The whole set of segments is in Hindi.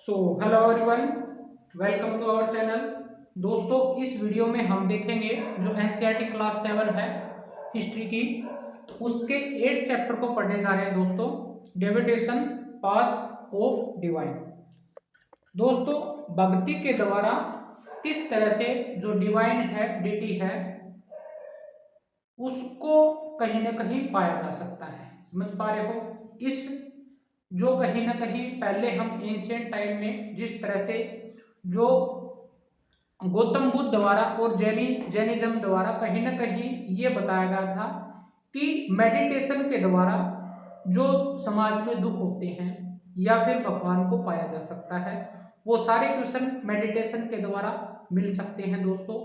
So hello everyone, welcome to our channel. दोस्तों, इस वीडियो में हम देखेंगे जो एनसीईआरटी क्लास 7 है हिस्ट्री की, उसके 8 चैप्टर को पढ़ने जा रहे हैं दोस्तों। डेविडेशन पाथ ऑफ डिवाइन। दोस्तों, भक्ति के द्वारा किस तरह से जो डिवाइन है, डिटी है, उसको कहीं ना कहीं पाया जा सकता है। समझ पा रहे हो? इस जो कहीं ना कहीं पहले हम एंशियंट टाइम में जिस तरह से जो गौतम बुद्ध द्वारा और जैनिज्म द्वारा कहीं ना कहीं ये बताया गया था कि मेडिटेशन के द्वारा जो समाज में दुख होते हैं या फिर भगवान को पाया जा सकता है, वो सारे क्वेश्चन मेडिटेशन के द्वारा मिल सकते हैं। दोस्तों,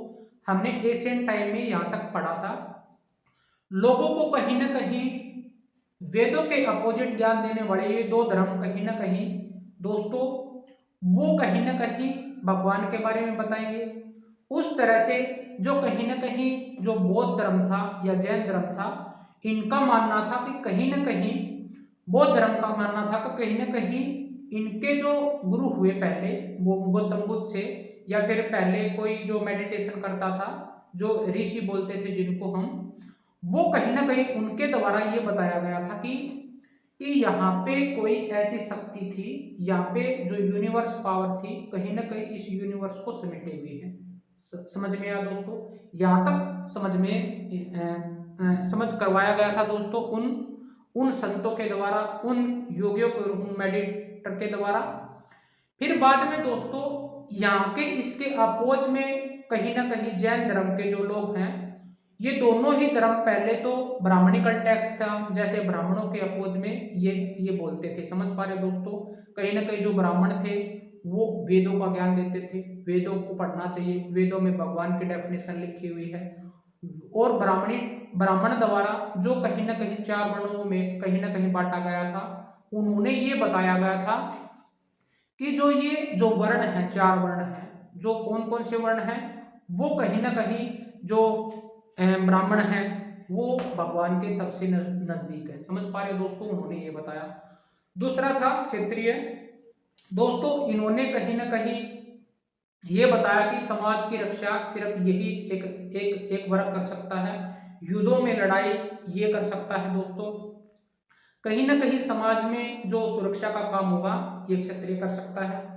हमने एशियन टाइम में यहाँ तक पढ़ा था। लोगों को कहीं ना कहीं वेदों के अपोजिट ज्ञान देने वाले ये दो धर्म कहीं ना कहीं दोस्तों वो कहीं ना कहीं भगवान के बारे में बताएंगे। उस तरह से जो कहीं ना कहीं जो बौद्ध धर्म था या जैन धर्म था, इनका मानना था कि कहीं ना कहीं बौद्ध धर्म का मानना था कि कहीं ना कहीं इनके जो गुरु हुए पहले, वो गौतम बुद्ध से या फिर पहले कोई जो मेडिटेशन करता था, जो ऋषि बोलते थे जिनको हम, वो कहीं ना कहीं उनके द्वारा ये बताया गया था कि यहाँ पे कोई ऐसी शक्ति थी, यहाँ पे जो यूनिवर्स पावर थी कहीं ना कहीं इस यूनिवर्स को समेटे हुए है। समझ में आया दोस्तों? यहाँ तक समझ करवाया गया था दोस्तों उन उन संतों के द्वारा, उन योगियों को, उन मेडिटेटर के द्वारा। फिर बाद में दोस्तों यहाँ के इसके अपोज में कहीं ना कहीं जैन धर्म के जो लोग हैं, ये दोनों ही धर्म पहले तो ब्राह्मणिकल टेक्स्ट था, जैसे ब्राह्मणों के अपोज में ये बोलते थे। समझ पा रहे दोस्तों? कहीं ना कहीं जो ब्राह्मण थे वो वेदों का ज्ञान देते थे, वेदों को पढ़ना चाहिए, वेदों में भगवान की डेफिनेशन लिखी हुई है। और ब्राह्मण द्वारा जो कहीं ना कहीं 4 वर्णों में कहीं ना कहीं बांटा गया था, उन्होंने ये बताया गया था कि जो ये जो वर्ण है, 4 वर्ण है, जो कौन कौन से वर्ण हैं, वो कहीं ना कहीं जो ब्राह्मण है वो भगवान के सबसे नजदीक है। समझ पा रहे दोस्तों? उन्होंने ये बताया। दूसरा था क्षत्रिय। दोस्तों, इन्होंने कहीं ना कहीं ये बताया कि समाज की रक्षा सिर्फ यही एक एक एक वर्ग कर सकता है, युद्धों में लड़ाई ये कर सकता है। दोस्तों, कहीं ना कहीं समाज में जो सुरक्षा का काम होगा ये क्षत्रिय कर सकता है।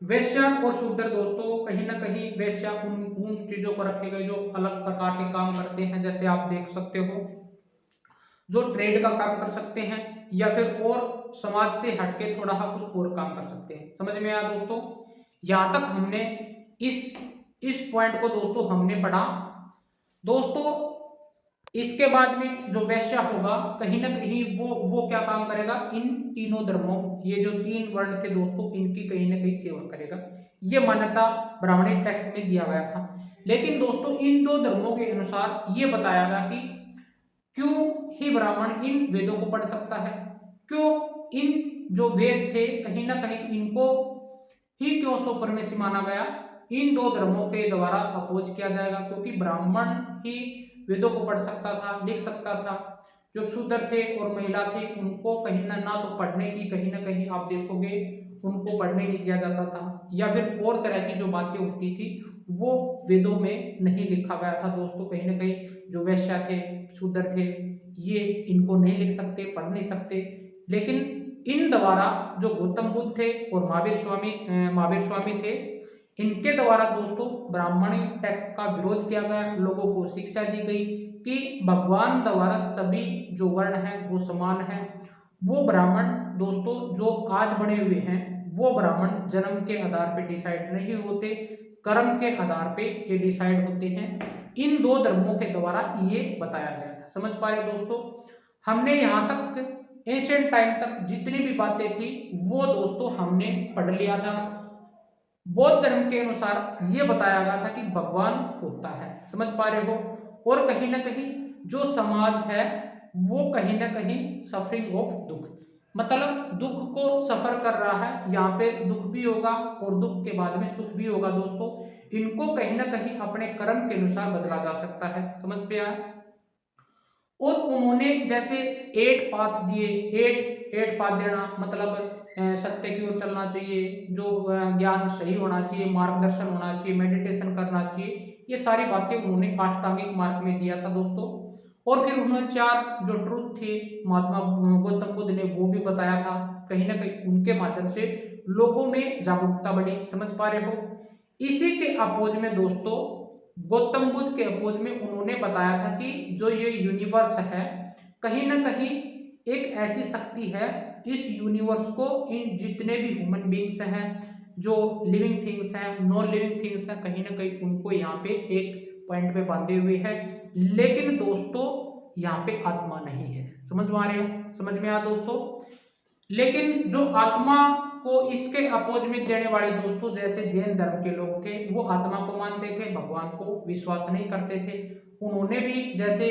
वैश्या और शूद्र दोस्तों, कहीं ना कहीं वैश्या उन उन चीजों को रखे गए जो अलग प्रकार के काम करते हैं, जैसे आप देख सकते हो जो ट्रेड का काम कर सकते हैं या फिर और समाज से हटके थोड़ा कुछ और काम कर सकते हैं। समझ में आया दोस्तों? यहां तक हमने इस पॉइंट को दोस्तों हमने पढ़ा। दोस्तों, इसके बाद में जो वैश्य होगा कहीं ना कहीं वो क्या काम करेगा, इन तीनों धर्मों, ये जो 3 वर्ण थे दोस्तों, इनकी कहीं ना कहीं सेवा करेगा। ये मान्यता ब्राह्मणिक टेक्स्ट में दिया गया था। लेकिन दोस्तों, इन 2 धर्मों के अनुसार ये बताया गया कि क्यों ही ब्राह्मण इन वेदों को पढ़ सकता है, क्यों इन जो वेद थे कहीं ना कहीं इनको ही क्यों सुपरमेसी माना गया, इन 2 धर्मों के द्वारा अपोज किया जाएगा, क्योंकि ब्राह्मण ही वेदों को पढ़ सकता था, लिख सकता था। जो शूद्र थे और महिला थे उनको कहीं ना तो पढ़ने की, कहीं ना कहीं आप देखोगे उनको पढ़ने नहीं दिया जाता था, या फिर और तरह की जो बातें होती थी वो वेदों में नहीं लिखा गया था। दोस्तों, कहीं ना कहीं जो वैश्य थे, शूद्र थे, ये इनको नहीं लिख सकते, पढ़ नहीं सकते। लेकिन इन द्वारा जो गौतम बुद्ध थे और महावीर स्वामी थे, इनके द्वारा दोस्तों ब्राह्मणी टेक्स्ट का विरोध किया गया, लोगों को शिक्षा दी गई कि भगवान द्वारा सभी जो वर्ण हैं वो समान है। वो ब्राह्मण दोस्तों जो आज बने हुए हैं, वो ब्राह्मण जन्म के आधार पे डिसाइड नहीं होते, कर्म के आधार पे ये डिसाइड होते हैं। इन 2 धर्मों के द्वारा ये बताया गया था। समझ पा रहे दोस्तों? हमने यहाँ तक एंशिएंट टाइम तक जितनी भी बातें थी वो दोस्तों हमने पढ़ लिया था। बौद्ध धर्म के अनुसार ये बताया गया था कि भगवान होता है। समझ पा रहे हो? और कहीं ना कहीं जो समाज है वो कहीं ना कहीं सफरिंग ऑफ दुख, मतलब दुख को सफर कर रहा है, यहाँ पे दुख भी होगा और दुख के बाद में सुख भी होगा। दोस्तों, इनको कहीं ना कहीं अपने कर्म के अनुसार बदला जा सकता है। समझ पे आया? और उन्होंने जैसे 8 पाथ दिए, 8 पाथ देना मतलब सत्य की ओर चलना चाहिए, जो ज्ञान सही होना चाहिए, मार्गदर्शन होना चाहिए, मेडिटेशन करना चाहिए, ये सारी बातें उन्होंने अष्टांगिक मार्ग में दिया था दोस्तों। और फिर उन्होंने 4 जो ट्रुथ थे महात्मा गौतम बुद्ध ने वो भी बताया था। कहीं ना कहीं उनके माध्यम से लोगों में जागरूकता बढ़ी, समझ पा रहे हो। इसी के अपोज में दोस्तों, गौतम बुद्ध के अपोज में उन्होंने बताया था कि जो ये यूनिवर्स है कहीं ना कहीं एक ऐसी शक्ति है, इस यूनिवर्स को इन जितने भी ह्यूमन बींग्स हैं, जो लिविंग थिंग्स हैं, नॉन लिविंग थिंग्स हैं, कहीं ना कहीं उनको यहाँ पे एक पॉइंट पे बांधे हुए है। लेकिन दोस्तों यहाँ पे आत्मा नहीं है, समझ में आ रहे हो, समझ में आया दोस्तों। लेकिन जो आत्मा को इसके अपोज में देने वाले दोस्तों, जैसे जैन धर्म के लोग थे, वो आत्मा को मानते थे, भगवान को विश्वास नहीं करते थे। उन्होंने भी जैसे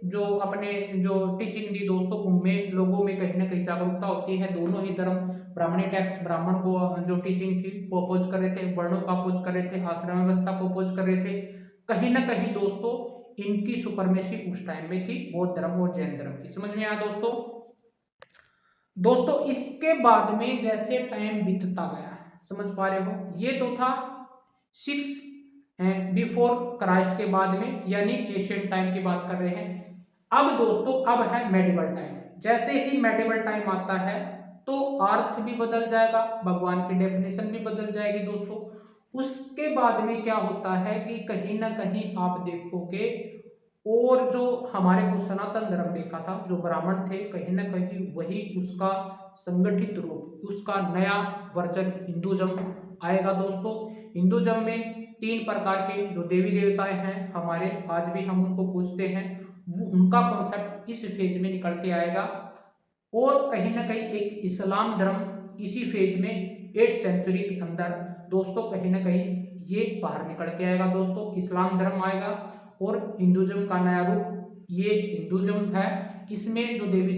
जो अपने जो टीचिंग दी दोस्तों, उनमें लोगों में कहीं ना कहीं जागरूकता होती है। दोनों ही धर्म ब्राह्मणी टैक्स, ब्राह्मण को जो टीचिंग थी वो अपोज कर रहे थे, वर्णों का अपोज कर रहे थे, आश्रम व्यवस्था को अपोज कर रहे थे। कहीं ना कहीं दोस्तों इनकी सुपरमेसी उस टाइम में थी, बौद्ध धर्म और जैन धर्म की, समझ में आया दोस्तों। दोस्तों इसके बाद में जैसे टाइम बीतता गया, समझ पा रहे हो, ये तो था 6 बिफोर क्राइस्ट के बाद में, यानी एशियन टाइम की बात कर रहे हैं। अब दोस्तों अब है मेडिवल टाइम। जैसे ही मेडिवल टाइम आता है तो अर्थ भी बदल जाएगा, भगवान की डेफिनेशन भी बदल जाएगी दोस्तों। उसके बाद में क्या होता है कि कहीं ना कहीं आप देखोगे, और जो हमारे को सनातन धर्म देखा था, जो ब्राह्मण थे, कहीं ना कहीं वही उसका संगठित रूप, उसका नया वर्जन हिंदुज्म आएगा दोस्तों। हिंदुज्म में 3 प्रकार के जो देवी देवताएं हैं हमारे, आज भी हम उनको पूजते हैं, वो उनका कॉन्सेप्ट इस फेज में निकल के आएगा। और कहीं ना कहीं एक इस्लाम धर्म इसी फेज में 8th सेंचुरी के अंदर दोस्तों कहीं ना कहीं ये बाहर निकल के आएगा दोस्तों, इस्लाम धर्म आएगा। और हिंदुज्म का नया रूप ये हिंदुज्म है, इसमें जो देवी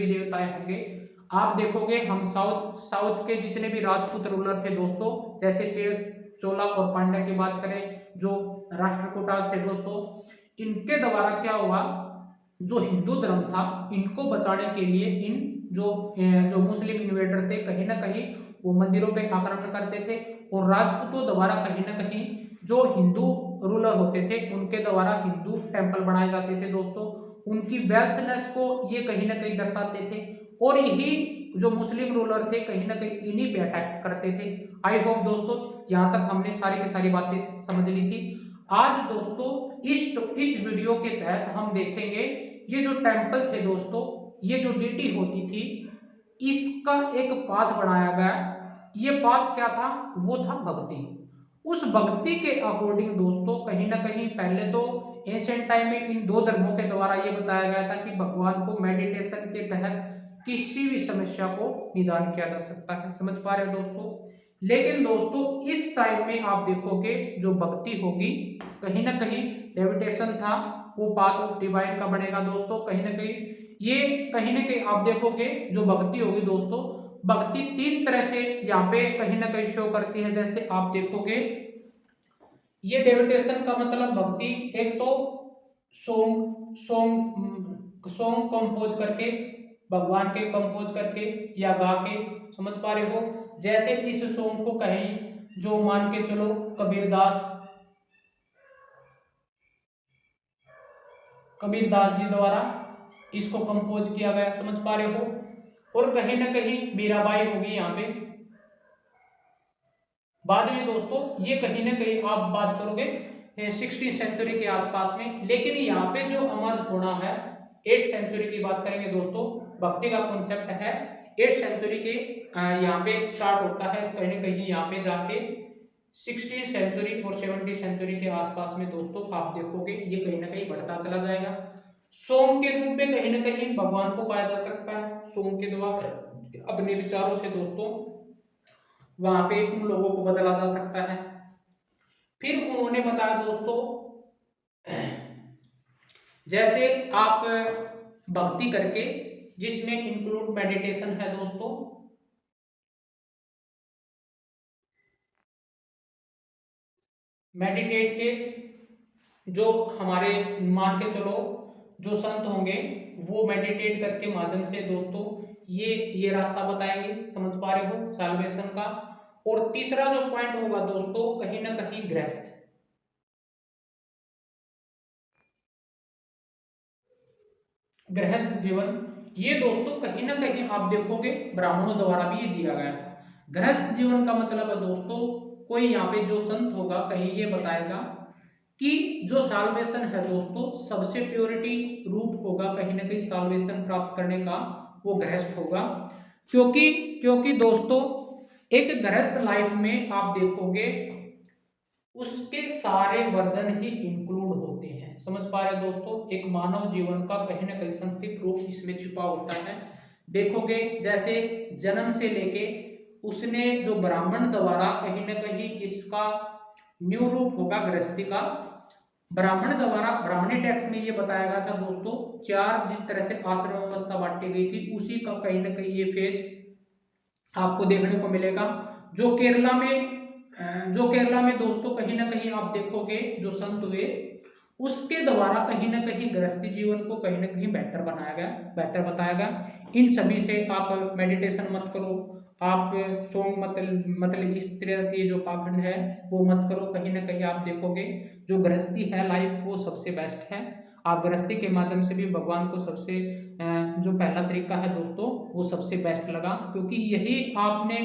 देवताएं होंगे, आप देखोगे हम साउथ के जितने भी राजपूत रूलर थे दोस्तों, जैसे चोला और पांड्या की बात करें, जो राष्ट्रकूटाल थे दोस्तों, इनके द्वारा क्या हुआ, जो हिंदू धर्म था इनको बचाने के लिए इन जो मुस्लिम इन्वेडर थे, कहीं ना कहीं वो मंदिरों पे आक्रमण करते थे। और राजपूतों द्वारा कहीं ना कहीं जो हिंदू रूलर होते थे उनके द्वारा हिंदू टेंपल बनाए जाते थे दोस्तों, उनकी वेल्थनेस को ये कहीं ना कहीं दर्शाते थे। और यही जो मुस्लिम रूलर थे कहीं ना कहीं इन्हीं पे अटैक करते थे। आई होप दोस्तों यहाँ तक हमने सारी की सारी बातें समझ ली थी। आज दोस्तों इस वीडियो के तहत हम देखेंगे ये जो टेंपल थे दोस्तों, ये जो डीटी होती थी, इसका एक पाथ बनाया गया। ये पाथ क्या था, वो था भक्ति। उस भक्ति के अकॉर्डिंग दोस्तों कहीं ना कहीं पहले तो एंशिएंट टाइम में इन 2 धर्मों के द्वारा ये बताया गया था कि भगवान को मेडिटेशन के तहत किसी भी समस्या को निदान किया जा सकता है, समझ पा रहे हो दोस्तों। लेकिन दोस्तों इस टाइम में आप देखोगे जो भक्ति होगी, कहीं ना कहीं मेडिटेशन था वो पाथ ऑफ डिवाइन का बनेगा दोस्तों। कहीं ना कहीं आप देखोगे जो भक्ति होगी दोस्तों, भक्ति 3 तरह से यहाँ पे कहीं ना कहीं शो करती है। जैसे आप देखोगे ये मेडिटेशन का मतलब भक्ति, एक तो सॉन्ग कंपोज करके, भगवान के कंपोज करके या गा के, समझ पा रहे हो। जैसे इस सॉन्ग को कहीं जो मान के चलो कबीरदास जी द्वारा इसको कंपोज किया गया, समझ पा रहे हो। और कहीं ना कहीं मीराबाई होगी यहाँ पे बाद में दोस्तों, ये कहीं ना कहीं आप बात करोगे 16th सेंचुरी के आसपास में। लेकिन यहाँ पे जो अमर होना है 8th सेंचुरी की बात करेंगे दोस्तों, भक्ति का कॉन्सेप्ट है 8th सेंचुरी के यहाँ पे स्टार्ट होता है, कहीं ना कहीं यहाँ पे जाके 16th सेंचुरी और 17th सेंचुरी के आसपास में दोस्तों आप देखोगे ये कहीं ना कहीं बढ़ता चला जाएगा। सॉन्ग के रूप में कहीं ना कहीं भगवान को पाया जा सकता है, सॉन्ग के द्वारा अपने विचारों से दोस्तों वहां पे उन लोगों को बदला जा सकता है। फिर उन्होंने बताया दोस्तों, जैसे आप भक्ति करके, जिसमें इंक्लूड मेडिटेशन है दोस्तों, मेडिटेट के जो हमारे मान के चलो जो संत होंगे वो मेडिटेट करके माध्यम से दोस्तों ये रास्ता बताएंगे, समझ पा रहे हो, साल्वेशन का। और तीसरा जो पॉइंट होगा दोस्तों, कहीं ना कहीं गृहस्थ गृहस्थ जीवन, ये दोस्तों कहीं ना कहीं आप देखोगे ब्राह्मणों द्वारा भी ये दिया गया था। गृहस्थ जीवन का मतलब है दोस्तों, कोई यहाँ पे जो संत होगा कहीं ये बताएगा कि जो साल्वेशन है दोस्तों, सबसे प्योरिटी रूप होगा कहीं ना कहीं साल्वेशन प्राप्त करने का, वो गृहस्थ होगा। क्योंकि क्योंकि दोस्तों एक गृहस्थ लाइफ में आप देखोगे उसके सारे वर्जन ही इंक्लूड होते हैं, समझ पा रहे दोस्तों। एक मानव जीवन का कहीं ना कहीं संक्षिप्त रूप इसमें छिपा होता है। देखोगे जैसे जन्म से लेके उसने जो ब्राह्मण द्वारा कहीं ना कहीं इसका न्यू रूप होगा गृहस्थी का। ब्राह्मण द्वारा ब्राह्मणी टेक्स्ट में ये बताया गया था दोस्तों, चार जिस तरह से आश्रम व्यवस्था बांटी गई थी, उसी का कहीं ना कहीं ये फेज आपको देखने को मिलेगा। जो केरला में दोस्तों कहीं ना कहीं आप देखोगे जो संत हुए उसके द्वारा कहीं ना कहीं गृहस्थी जीवन को कहीं ना कहीं बेहतर बताया गया। इन सभी से आप मेडिटेशन मत करो, आप सॉन्ग मतलब इस तरह के जो पाखंड है वो मत करो। कहीं ना कहीं आप देखोगे जो गृहस्थी है लाइफ वो सबसे बेस्ट है। आप गृहस्थी के माध्यम से भी भगवान को सबसे जो पहला तरीका है दोस्तों वो सबसे बेस्ट लगा, क्योंकि यही आपने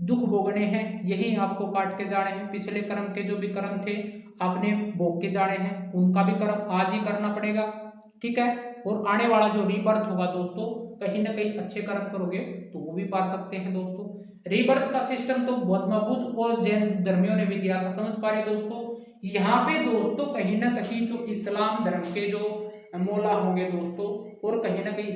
दुख भोगने हैं, यही आपको काट के जाने हैं। पिछले कर्म के जो भी कर्म थे आपने भोग के जाने हैं, उनका भी कर्म आज ही करना पड़ेगा, ठीक है। और आने वाला जो रीबर्थ होगा दोस्तों, कहीं ना कहीं अच्छे कर्म करोगे तो वो भी पा सकते हैं दोस्तों। रीबर्थ का सिस्टम तो बुद्ध और जैन धर्मियों ने भी दिया था, समझ पा रहे दोस्तों। यहाँ पे दोस्तों कहीं ना कहीं जो इस्लाम धर्म के जो मौला होंगे दोस्तों, और कहीं ना कहीं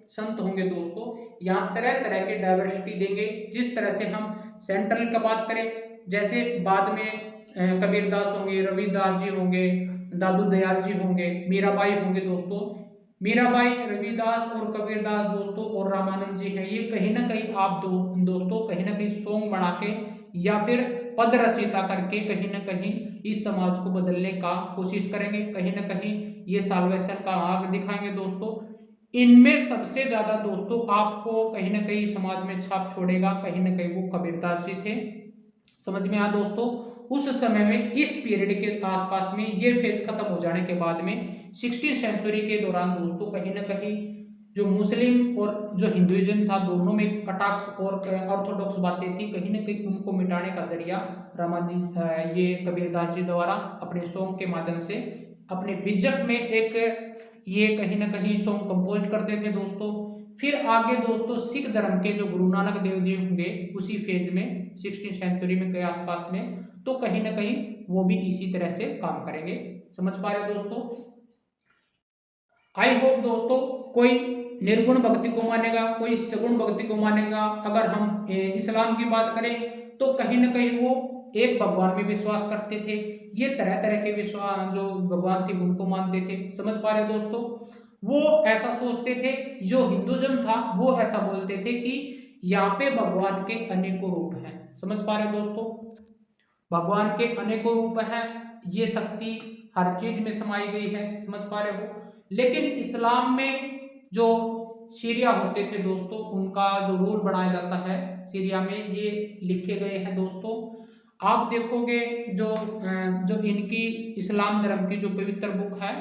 संत होंगे दोस्तों, यहाँ तरह तरह के डाइवर्सिटी देंगे। जिस तरह से हम सेंट्रल का बात करें, जैसे बाद में कबीरदास होंगे, रविदास जी होंगे, दादू दयाल जी होंगे, मीराबाई होंगे दोस्तों। मीराबाई, रविदास और कबीरदास दोस्तों और रामानंद जी हैं, ये कहीं ना कहीं आप दोस्तों कहीं ना कहीं सॉन्ग बना के या फिर पद रचयिता करके कहीं ना कहीं इस समाज को बदलने का कोशिश करेंगे, कहीं ना कहीं ये साल्वेशन का आग दिखाएंगे दोस्तों। इनमें सबसे ज्यादा दोस्तों आपको कहीं ना कहीं समाज में छाप छोड़ेगा, कहीं ना कहीं वो कबीरदास जी थे, समझ में आया दोस्तों। उस समय में इस पीरियड के आसपास में ये फेज खत्म हो जाने के बाद में 16वीं सेंचुरी के दौरान दोस्तों कहीं ना कहीं जो मुस्लिम और जो हिंदुइज्म था दोनों में कटाक्ष और ऑर्थोडॉक्स बातें थी, कहीं ना कहीं उनको मिटाने का जरिया ये कबीरदास जी द्वारा अपने सॉन्ग के माध्यम से अपने बिजक में एक ये कहीं ना कहीं सॉन्ग कंपोज करते थे दोस्तों। फिर आगे दोस्तों सिख धर्म के जो गुरु नानक देव जी होंगे उसी फेज में 16वीं सेंचुरी में के आसपास में, तो कहीं ना कहीं वो भी इसी तरह से काम करेंगे, समझ पा रहे दोस्तों। आई होप दोस्तों कोई निर्गुण भक्ति को मानेगा, कोई सगुण भक्ति को मानेगा। अगर हम इस्लाम की बात करें तो कहीं ना कहीं वो एक भगवान में विश्वास करते थे, ये तरह तरह के विश्वास जो भगवान थे उनको मानते थे, समझ पा रहे दोस्तों। वो ऐसा सोचते थे, जो हिंदुज्म था वो ऐसा बोलते थे कि यहाँ पे भगवान के अनेकों रूप हैं, समझ पा रहे दोस्तों। भगवान के अनेकों रूप हैं, ये शक्ति हर चीज में समाई गई है, समझ पा रहे हो। लेकिन इस्लाम में जो सीरिया होते थे दोस्तों, उनका जो रूल बनाया जाता है सीरिया में, ये लिखे गए हैं दोस्तों। आप देखोगे जो इनकी इस्लाम धर्म की जो पवित्र बुक है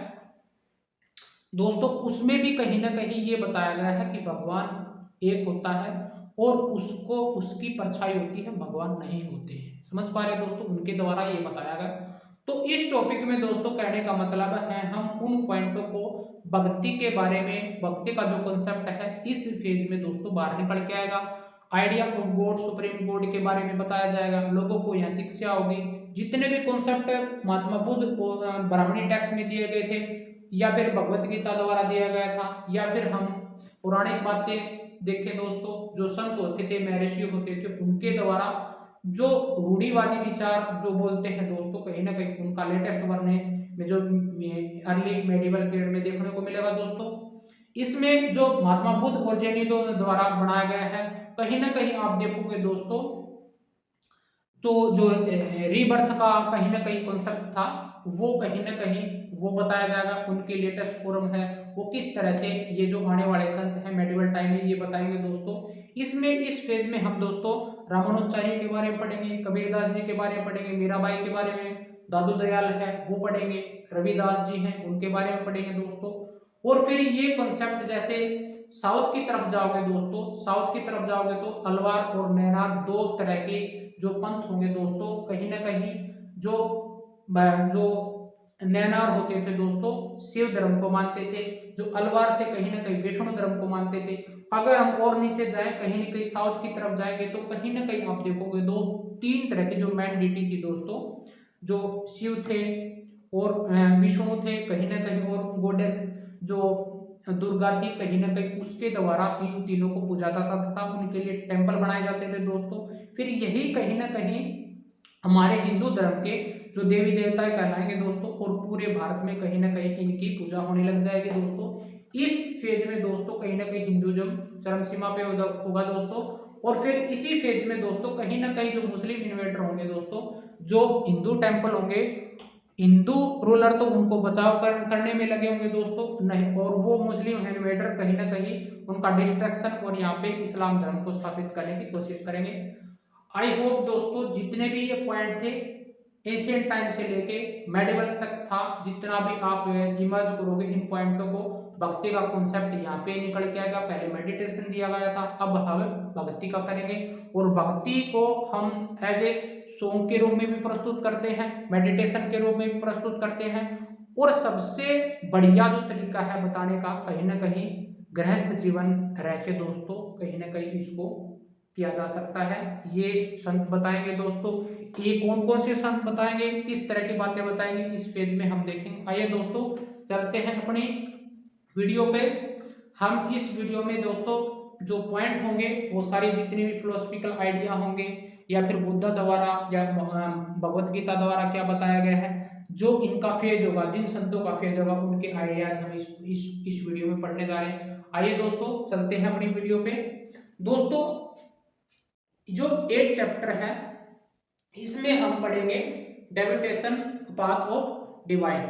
दोस्तों, उसमें भी कहीं ना कहीं ये बताया गया है कि भगवान एक होता है और उसको उसकी परछाई होती है, भगवान नहीं होते हैं, समझ पा रहे दोस्तों, उनके द्वारा ये बताया गया। तो इस टॉपिक में दोस्तों कहने का मतलब है हम उन पॉइंटों को भक्ति के बारे में, भक्ति का जो कंसेप्ट है इस फेज में दोस्तों बाहर निकल के आएगा। Idea of God, supreme God के बारे में बताया जाएगा, लोगों को यहाँ शिक्षा होगी। जितने भी कॉन्सेप्ट महात्मा बुद्ध को ब्राह्मणी टेक्स्ट में दिए गए थे या फिर भगवत गीता द्वारा दिया गया था, या फिर हम पौराणिक बातें देखें दोस्तों, जो संत होते थे, महर्षि होते थे, उनके द्वारा जो रूढ़िवादी विचार जो बोलते हैं दोस्तों, कहीं ना कहीं उनका लेटेस्ट वर्णन में जो अर्ली मेडिवल पीरियड में देखने को मिलेगा दोस्तों। इसमें जो महात्मा बुद्ध और जैनियों द्वारा बनाया गया है, कहीं ना कहीं आप देखोगे दोस्तों तो जो रीबर्थ का कहीं ना कहीं कॉन्सेप्ट था वो कहीं ना कहीं वो बताया जाएगा, उनके लेटेस्ट फोरम है वो किस तरह से ये जो आने वाले संत हैं मेडिवल टाइम में ये बताएंगे दोस्तों। इसमें इस फेज में हम दोस्तों रामानुजाचार्य के बारे में पढ़ेंगे, कबीरदास जी के बारे में पढ़ेंगे, मीराबाई के बारे में, दादू दयाल है वो पढ़ेंगे, रविदास जी हैं उनके बारे में पढ़ेंगे दोस्तों। और फिर ये कॉन्सेप्ट जैसे साउथ की तरफ जाओगे दोस्तों, साउथ की तरफ जाओगे तो अलवार और नैनार दो तरह के जो पंथ होंगे दोस्तों। कहीं ना कहीं जो जो नैनार होते थे दोस्तों शिव धर्म को मानते थे, जो अलवार थे कहीं ना कहीं विष्णु धर्म को मानते थे। अगर हम और नीचे जाएं कहीं ना कहीं साउथ की तरफ जाएंगे तो कहीं ना कहीं आप देखोगे दो तीन तरह की जो मैन डिटी थी दोस्तों, जो शिव थे और विष्णु थे कहीं ना कहीं, और गोडेस जो दुर्गा थी कहीं ना कहीं, उसके द्वारा इन तीनों को पूजा जाता था, उनके लिए टेम्पल बनाए जाते थे दोस्तों। फिर यही कहीं ना कहीं हमारे हिंदू धर्म के जो देवी देवता कहलाएंगे दोस्तों, और पूरे भारत में कहीं ना कहीं इनकी पूजा होने लग जाएगी दोस्तों। इस फेज में दोस्तों कहीं ना कहीं हिंदुइज्म चरम सीमा पे होगा दोस्तों। और फिर इसी फेज में दोस्तों कहीं ना कहीं जो मुस्लिम इन्वेटर होंगे दोस्तों, जो हिंदू टेम्पल होंगे, हिंदू रूलर तो उनको बचाव करने में लगे होंगे दोस्तों नहीं, और वो मुस्लिम इन्वेटर कहीं ना कहीं उनका डिस्ट्रैक्शन और यहाँ पे इस्लाम धर्म को स्थापित करने की कोशिश करेंगे। आई होप दोस्तों जितने भी ये पॉइंट थे एशियन टाइम से लेके मेडिवल तक था, जितना भी आप इमर्ज करोगे इन पॉइंटों को, भक्ति का कॉन्सेप्ट यहाँ पे निकल के आएगा। पहले मेडिटेशन दिया गया था, अब हम भक्ति का करेंगे, और भक्ति को हम एज ए सॉन्ग के रूप में भी प्रस्तुत करते हैं, मेडिटेशन के रूप में भी प्रस्तुत करते हैं, और सबसे बढ़िया जो तरीका है बताने का कहीं ना कहीं गृहस्थ जीवन रह के दोस्तों कहीं ना कहीं इसको किया जा सकता है। ये संत बताएंगे दोस्तों, ये कौन कौन से संत बताएंगे, किस तरह की बातें बताएंगे, इस पेज में हम देखेंगे। आइए दोस्तों चलते हैं अपनी वीडियो पे। हम इस वीडियो में दोस्तों जो पॉइंट होंगे वो सारी जितनी भी फिलोसफिकल आइडिया होंगे या फिर बुद्ध द्वारा या भगवत गीता द्वारा क्या बताया गया है, जो इनका फेज होगा, जिन संतों का फेज होगा, उनके आइडियाज हम इस वीडियो में पढ़ने जा रहे हैं। आइए दोस्तों चलते हैं अपनी वीडियो पे। दोस्तों जो 8 चैप्टर है इसमें हम पढ़ेंगे डेविटेशन पाथ ऑफ डिवाइन,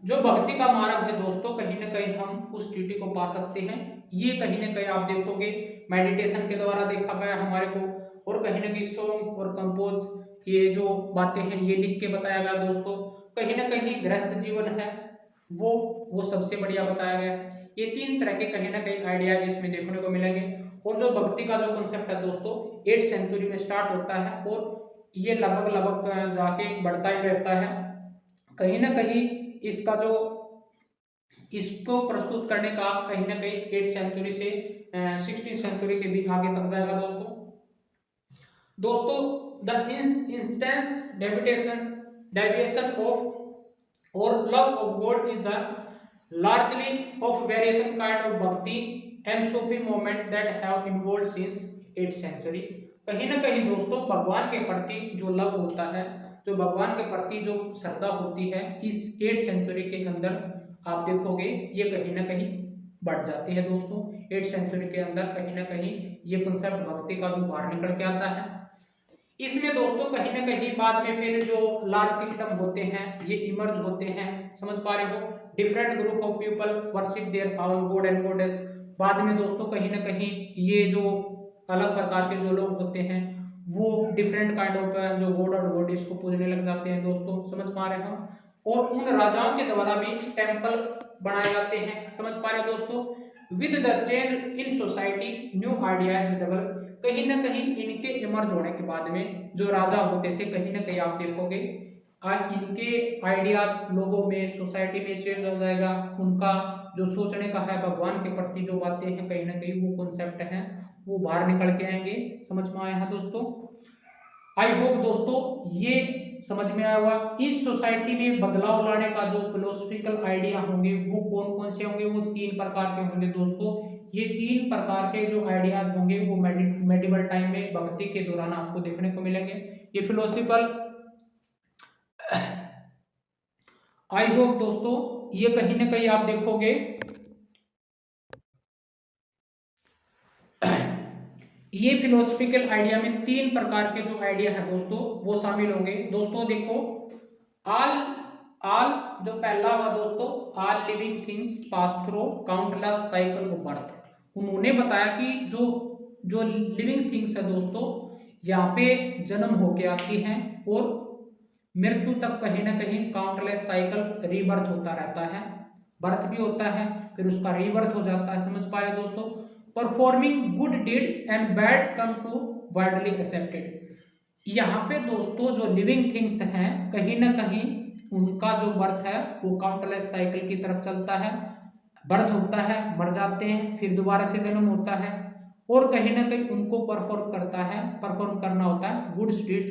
जो भक्ति का मार्ग है दोस्तों। कहीं ना कहीं हम उस स्थिति को पा सकते हैं, ये कहीं ना कहीं आप देखोगे मेडिटेशन के द्वारा देखा गया हमारे को, और कहीं ना कहीं सॉन्ग और कंपोज ये जो बातें हैं ये लिख के बताया गया दोस्तों। कहीं ना कहीं गृहस्थ जीवन है वो सबसे बढ़िया बताया गया। ये 3 तरह के कहीं ना कहीं आइडियाज इसमें देखने को मिलेंगे। और जो भक्ति का जो कंसेप्ट है दोस्तों 8th सेंचुरी में स्टार्ट होता है और ये लगभग जाके बढ़ता ही रहता है। कहीं ना कहीं इसका जो इसको प्रस्तुत करने का कहीं ना कहीं 8th सेंचुरी से 16th सेंचुरी के भी आगे तक जाएगा दोस्तों। द इंस्टेंस डेविएशन ऑफ और love of God is the largely of variation kind of bhakti and Sufi movement that have involved since 8th century। कहीं ना कहीं दोस्तों भगवान के प्रति जो लव होता है, जो भगवान के प्रति जो श्रद्धा होती है, इस 8th सेंचुरी के अंदर आप देखोगे ये कहीं ना कहीं बढ़ जाती है दोस्तों। 8th सेंचुरी के अंदर कहीं ना कहीं ये कंसेप्ट भक्ति का जो बाहर निकल के आता है। इसमें दोस्तों कहीं ना कहीं बाद में फिर जो लार्ज किंगडम होते हैं ये इमर्ज होते हैं, समझ पा रहे हो। Different group of people worship their own God and goddess. बाद में दोस्तों कहीं ना कहीं ये जो अलग प्रकार के जो लोग होते हैं वो डिफरेंट काइंड ऑफ जो गॉड और गॉडेस को पूजने लग जाते हैं दोस्तों, समझ पा रहे हो। और उन राजाओं के द्वारा भी टेम्पल बनाए जाते हैं, समझ पा रहे हो दोस्तों। With the change in society new ideas develop. कहीं ना कहीं इनके इमर्ज होने के बाद में जो राजा होते थे कहीं ना कहीं आप देखोगे आज इनके आइडियाज लोगों में सोसाइटी में चेंज हो जाएगा। उनका जो सोचने का है भगवान के प्रति जो बातें हैं कहीं ना कहीं वो कॉन्सेप्ट हैं वो बाहर निकल के आएंगे, समझ में आया है दोस्तों। आई होप दोस्तों ये समझ में आया होगा। इस सोसाइटी में बदलाव लाने का जो फिलोसफिकल आइडिया होंगे वो कौन कौन से होंगे, वो 3 प्रकार के होंगे दोस्तों। ये 3 प्रकार के जो आइडियाज होंगे वो मेडिवल टाइम में भक्ति के दौरान आपको देखने को मिलेंगे। ये फिलोसफिकल आई होप दोस्तों ये कहीं ना कहीं आप देखोगे ये फिलोसफिकल आइडिया में 3 प्रकार के जो आइडिया है दोस्तों वो शामिल होंगे दोस्तों। देखो ऑल ऑल जो पहला होगा दोस्तों, all living things pass through countless cycle of birth. उन्होंने बताया कि जो जो लिविंग थिंग्स है दोस्तों, यहाँ पे जन्म होके आती हैं और मृत्यु तक कहीं ना कहीं काउंटलेस साइकिल रीबर्थ होता रहता है। बर्थ भी होता है, फिर उसका रीबर्थ हो जाता है। समझ पा रहे दोस्तों। Performing good deeds and bad come to widely accepted. यहाँ पे दोस्तों जो लिविंग थिंग्स हैं कहीं ना कहीं उनका जो बर्थ है वो काउंटलेस साइकिल की तरफ चलता है। बर्थ होता है, मर जाते हैं, फिर दोबारा से जन्म होता है और कहीं ना कहीं उनको परफॉर्म करता है, परफॉर्म करना होता है। गुड डीड्स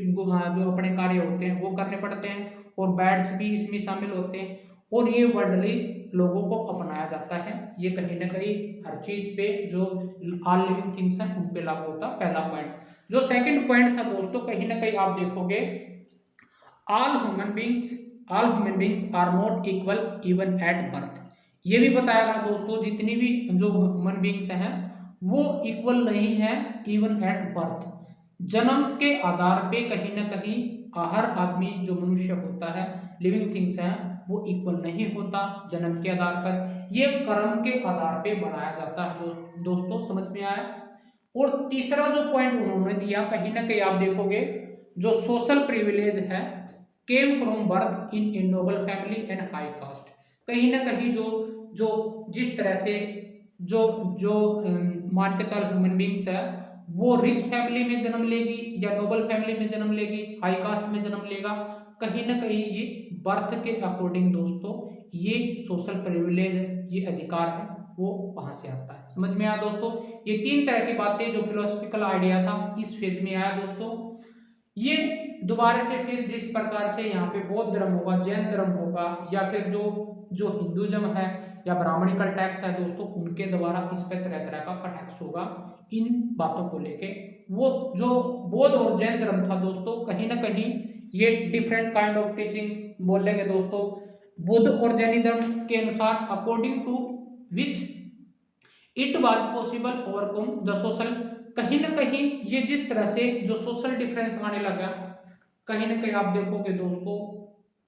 जो अपने कार्य होते हैं वो करने पड़ते हैं और बैड्स भी इसमें शामिल होते हैं और ये वर्ल्डली लोगों को अपनाया जाता है। ये कहीं ना कहीं हर चीज पे जो ऑल लिविंग थिंग्स हैं उन पे लागू होता है। पहला पॉइंट। जो सेकंड पॉइंट था दोस्तों, कहीं ना कहीं आप देखोगे all human beings are not equal even at birth. ये भी बताया गया दोस्तों, जितनी भी जो ह्यूमन बींग्स हैं वो इक्वल नहीं है इवन एट बर्थ। जन्म के आधार पे कहीं ना कहीं हर आदमी जो मनुष्य होता है, लिविंग थिंग्स हैं, वो इक्वल नहीं होता जन्म के आधार पर। ये कर्म के आधार पे बनाया जाता है। जो दोस्तों समझ में आया। और तीसरा जो पॉइंट उन्होंने दिया, कहीं ना कहीं आप देखोगे जो सोशल प्रिविलेज है came from birth in a noble family and high cast. कहीं ना कहीं जो जो जिस तरह से जो जो मान के चल ह्यूमन बींग्स है वो रिच फैमिली में जन्म लेगी या नोबल फैमिली में जन्म लेगी, हाई कास्ट में जन्म लेगा, कहीं ना कहीं ये बर्थ के अकॉर्डिंग दोस्तों ये सोशल प्रिविलेज, ये अधिकार है वो वहां से आता है। समझ में आया दोस्तों। ये तीन तरह की बातें जो फिलोसफिकल आइडिया था इस फेज में आया दोस्तों। ये दोबारा से फिर जिस प्रकार से यहाँ पे बौद्ध धर्म होगा, जैन धर्म होगा या फिर जो जो हिंदुज्म है या ब्राह्मणिकल टैक्स है दोस्तों, उनके द्वारा इस पे तरह तरह का टैक्स होगा इन बातों को लेके। वो जो बौद्ध और जैन धर्म था दोस्तों, कहीं ना कहीं ये डिफरेंट काइंड ऑफ टीचिंग बोलेंगे दोस्तों। बुद्ध और जैन धर्म के अनुसार according to which it was possible overcome the social. कहीं ना कहीं ये जिस तरह से जो सोशल डिफरेंस आने लगा, कहीं ना कहीं आप देखोगे दोस्तों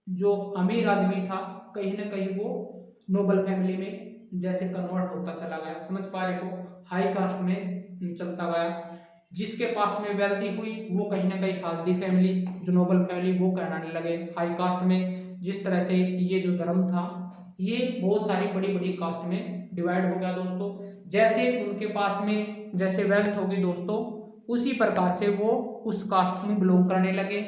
जो अमीर आदमी था कहीं ना कहीं वो नोबल फैमिली में जैसे कन्वर्ट होता चला गया। समझ पा रहे हो। हाई कास्ट में चलता गया। जिसके पास में वेल्थी हुई वो कहीं ना कहीं हाल्दी फैमिली, जो नोबल फैमिली वो कहलाने लगे हाई कास्ट में। जिस तरह से ये जो धर्म था ये बहुत सारी बड़ी बड़ी कास्ट में डिवाइड हो गया दोस्तों। जैसे उनके पास में जैसे वेल्थ होगी दोस्तों, उसी प्रकार से वो उस कास्ट में बिलोंग करने लगे।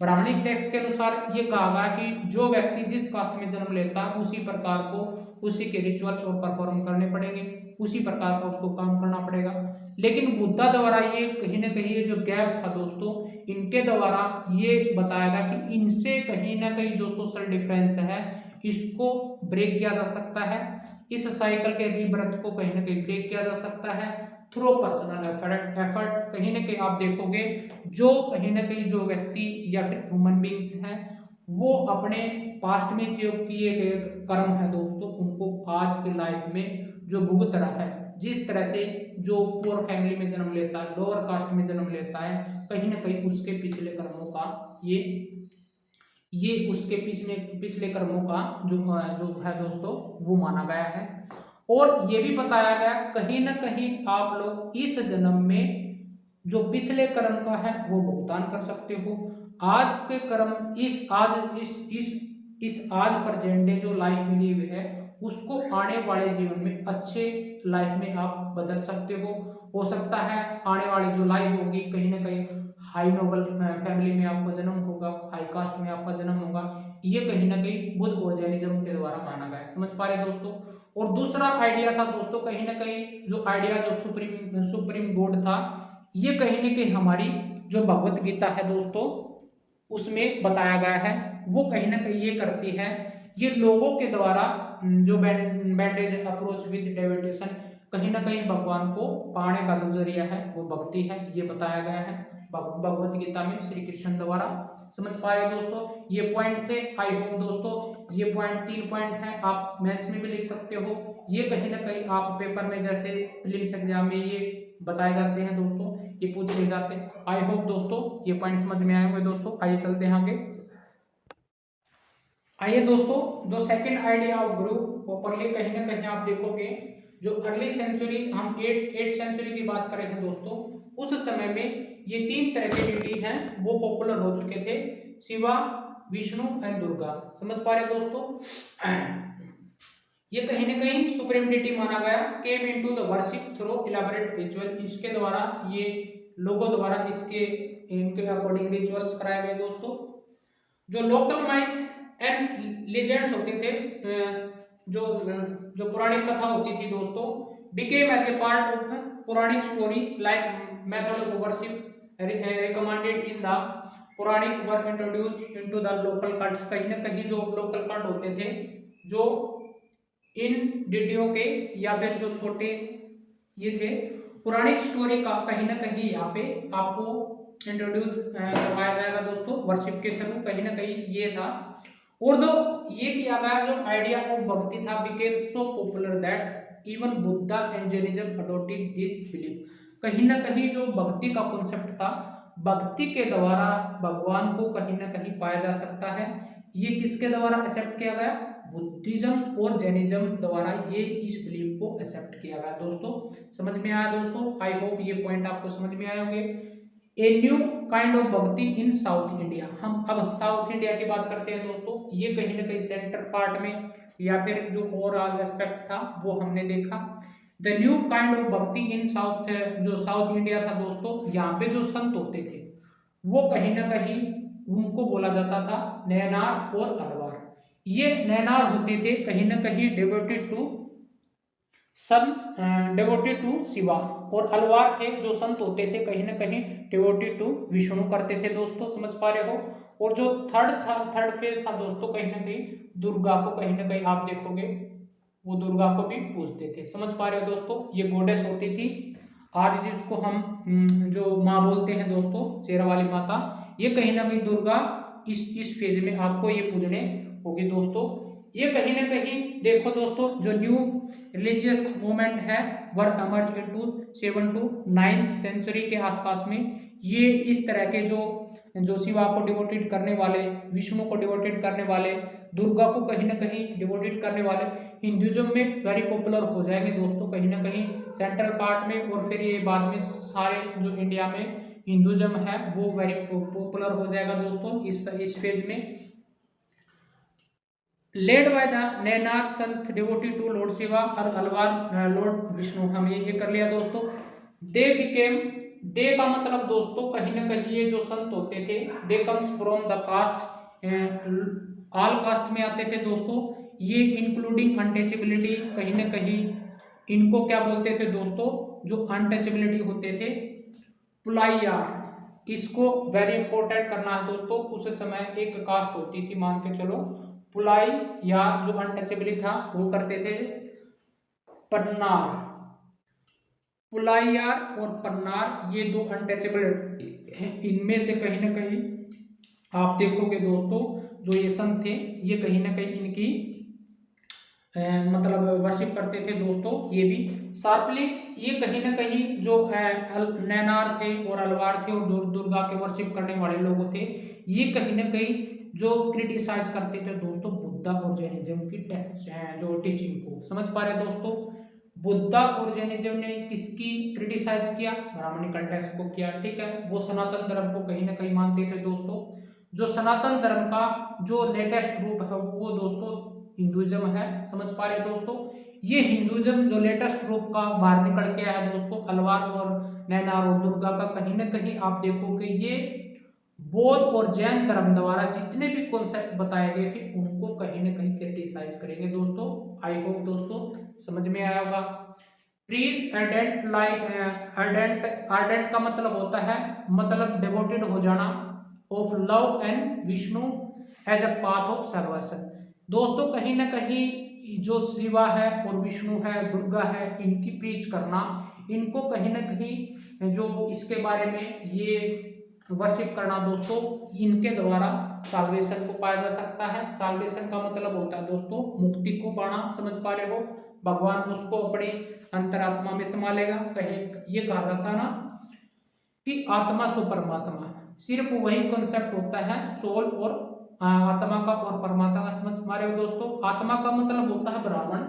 ब्राह्मणिक टेक्स्ट के अनुसार ये कहा गया कि जो व्यक्ति जिस कास्ट में जन्म लेता है उसी प्रकार को उसी के रिचुअल्स और परफॉर्म करने पड़ेंगे, उसी प्रकार का उसको काम करना पड़ेगा। लेकिन बुद्धा द्वारा ये कहीं ना कहीं ये जो गैप था दोस्तों, इनके द्वारा ये बताया गया कि इनसे कहीं ना कहीं जो सोशल डिफरेंस है इसको ब्रेक किया जा सकता है। इस साइकिल के रीबर्थ को कहीं ना कहीं ब्रेक किया जा सकता है थ्रू पर्सनल एफर्ट। कहीं ना कहीं आप देखोगे जो कहीं ना कहीं जो व्यक्ति या फिर ह्यूमन बींग्स हैं वो अपने पास्ट में जो किए गए कर्म है दोस्तों उनको आज के लाइफ में जो भुगत रहा है। जिस तरह से जो पुअर फैमिली में जन्म लेता है, लोअर कास्ट में जन्म लेता है, कहीं ना कहीं उसके पिछले कर्मों का ये उसके पिछले कर्मों का जो है दोस्तों वो माना गया है। और ये भी बताया गया कहीं ना कहीं आप लोग इस जन्म में जो पिछले कर्म का है वो भुगतान कर सकते हो। आज के कर्म इस आज प्रेजेंट डे जो लाइफ मिली हुई है उसको आने वाले जीवन में अच्छे लाइफ में आप बदल सकते हो सकता है आने वाली जो लाइफ होगी कहीं ना कहीं हाई नोबल फैमिली में आपका जन्म होगा, हाई कास्ट में आपका जन्म होगा। ये कहीं ना कहीं बुद्ध और जैनिज्म के द्वारा माना गया है। समझ पा रहे दोस्तों। और दूसरा आइडिया था दोस्तों, कहीं ना कहीं जो आइडिया जो सुप्रीम गॉड था, ये कहीं ना कहीं हमारी जो भगवत गीता है दोस्तों उसमें बताया गया है। वो कहीं ना कहीं ये करती है, ये लोगों के द्वारा जो बैंडेज अप्रोच विद डेविटेशन, कहीं ना कहीं भगवान को पाने का जो जरिया है वो भक्ति है, ये बताया गया है भगवत गीता में श्री कृष्ण द्वारा। समझ पा रहे दोस्तों। ये पॉइंट थे। आई होप दोस्तों ये पॉइंट 3 पॉइंट है, आप मैथ्स में भी लिख सकते हो। ये कहीं ना कहीं आप पेपर में जैसे प्रीलिम्स एग्जाम में ये बताए जाते हैं दोस्तों, ये पूछ लिए जाते हैं। आई होप दोस्तों ये पॉइंट समझ में आए होंगे दोस्तों। आइए चलते हैं आगे। आइए दोस्तों, जो second idea of group properly कहीं ना कहीं आप देखोगे, जो अर्ली सेंचुरी हम 8 सेंचुरी की बात करें हैं दोस्तों, उस समय में ये 3 तरह के डिटी हैं वो पॉपुलर हो चुके थे, शिवा, विष्णु एंड दुर्गा। समझ पा रहे हैं दोस्तों? ये कहीं ना कहीं सुप्रीम डिटी माना गया, came into the worship through elaborate ritual. इसके द्वारा, ये लोगों द्वारा इसके इनके अकॉर्डिंग रिचुअल्स कराए गए दोस्तों। जो लोकल माइथ एंड लेजेंड्स होते थे, जो जो पौराणिक कथा होती थी दोस्तों, became as a part of Pauranik story like method of worship recommended in the Pauranik work introduce into the local cults. कहीं ना कहीं जो लोकल कल्ट होते थे, जो इन डिटियों के या फिर जो छोटे ये थे, पौराणिक स्टोरी का कहीं ना कहीं यहाँ पे आपको इंट्रोड्यूस करवाया जाएगा दोस्तों वर्शिप के थ्रू। कहीं ना कहीं ये था। और दो ये किया गया जो आइडिया ऑफ भक्ति था, became so popular that even Buddha and Jainism adopted this belief. कहीं ना कहीं जो भक्ति का कॉन्सेप्ट था, भक्ति के द्वारा भगवान को कहीं ना कहीं पाया जा सकता है, ये किसके द्वारा एक्सेप्ट किया गया? बुद्धिज्म और जैनिज्म द्वारा ये इस बिलीफ को एक्सेप्ट किया गया दोस्तों। समझ में आया दोस्तों? आई होप ये पॉइंट आपको समझ में आए होंगे। ए न्यू काइंड ऑफ भक्ति इन साउथ इंडिया। हम अब साउथ इंडिया की बात करते हैं दोस्तों। ये कहीं ना कहीं सेंटर पार्ट में या फिर जो ओवरऑल एस्पेक्ट था वो हमने देखा। द न्यू काइंड ऑफ भक्ति इन साउथ, जो साउथ इंडिया था दोस्तों, यहाँ पे जो संत होते थे वो कहीं ना कहीं उनको बोला जाता था नैनार और अलवार। ये नैनार होते थे कहीं ना कहीं devoted to devoted to Shiva, और अलवार थे जो संत होते थे कहीं ना कहीं डिवोटेड टू विष्णु करते थे दोस्तों। समझ पा रहे हो? और जो थर्ड फेज था दोस्तों, कहीं ना कहीं दुर्गा को कहीं ना कहीं आप देखोगे वो दुर्गा को भी पूजते थे। समझ पा रहे हो दोस्तों? ये गोडेस होती थी, आज जिसको हम जो माँ बोलते हैं दोस्तों, शेरा वाली माता, ये कहीं ना कहीं दुर्गा इस फेज में आपको ये पूजने होगी दोस्तों। ये कहीं ना कहीं देखो दोस्तों, जो न्यू रिलीजियस मूवमेंट है वर अमर्ज इनटू 7 to 9 सेंचुरी के आसपास में। ये इस तरह के जो शिवा को डिवोटेड करने वाले, विष्णु को डिवोटेड करने वाले, दुर्गा को कहीं ना कहीं डिवोटेड करने वाले हिंदुइज्म में वेरी पॉपुलर हो जाएंगे दोस्तों, कहीं ना कहीं सेंट्रल पार्ट में। और फिर ये बाद में सारे जो इंडिया में हिंदुइज्म है वो वेरी पॉपुलर हो जाएगा दोस्तों इस फेज में। Led by the Nainar Sant devotee to Lord Shiva और अलवार लॉर्ड विष्णु। हम ये कर लिया दोस्तों। दे बिकेम, दे का मतलब दोस्तों कहीं ना कहीं ये जो संत होते थे, they comes from the caste, all caste में आते थे दोस्तों। ये इंक्लूडिंग अनटचेबिलिटी, कहीं ना कहीं इनको क्या बोलते थे दोस्तों, जो अनटचेबिलिटी होते थे, पुलाइयार। इसको वेरी इंपॉर्टेंट करना है दोस्तों। उस समय एक कास्ट होती थी, मान के चलो पुलाई, या जो अनटचेबली था वो करते थे पन्नार। पुलाइयार और पन्नार ये दो अनटचेबल, इनमें से कहीं ना कहीं आप देखोगे दोस्तों, जो ये संत थे ये कहीं ना कहीं इनकी मतलब वर्शिप करते थे दोस्तों। ये भी शार्पली ये कहीं ना कहीं जो नैनार थे और अलवार थे और जो दुर्गा के वर्शिप करने वाले लोग थे, ये कहीं ना कहीं जो क्रिटिसाइज करते थे दोस्तों बुद्धा और जैनिज्म की जो टीचिंग को। समझ पा रहे दोस्तों? बुद्धा और जैनिज्म ने किसकी क्रिटिसाइज किया? ब्राह्मणिकल टेक्स्ट को किया, ठीक है। वो सनातन धर्म को कहीं ना कहीं मानते थे दोस्तों। जो सनातन धर्म का जो लेटेस्ट रूप है वो दोस्तों हिंदुइज्म है। समझ पा रहे दोस्तों? ये हिंदुइज्म जो लेटेस्ट रूप का बाहर निकल के आया है दोस्तों, अलवार और नैनार और दुर्गा का, कहीं ना कहीं आप देखोगे ये बौद्ध और जैन धर्म द्वारा जितने भी कॉन्सेप्ट बताए गए थे उनको कहीं ना कहीं क्रिटिसाइज करेंगे दोस्तों। आई होप दोस्तों समझ में आया होगा। प्रीच अर्डेंट, लाइक अर्डेंट का मतलब होता है मतलब डिवोटेड हो जाना, of love and Vishnu as a path of salvation. दोस्तों कहीं ना कहीं जो शिवा है और विष्णु है, दुर्गा है, इनकी प्रीच करना, इनको कहीं ना कहीं जो इसके बारे में ये वर्शिप करना दोस्तों, इनके द्वारा साल्वेशन को पाया जा सकता है। साल्वेशन का मतलब होता है दोस्तों मुक्ति को पाना। समझ पा रहे हो? भगवान उसको अपनी अंतरात्मा में संभालेगा। कहीं ये कहा जाता ना कि आत्मा सो परमात्मा, सिर्फ वही कॉन्सेप्ट होता है सोल और आत्मा का और परमात्मा का समझ पा रहे हो दोस्तों। आत्मा का मतलब होता है ब्राह्मण,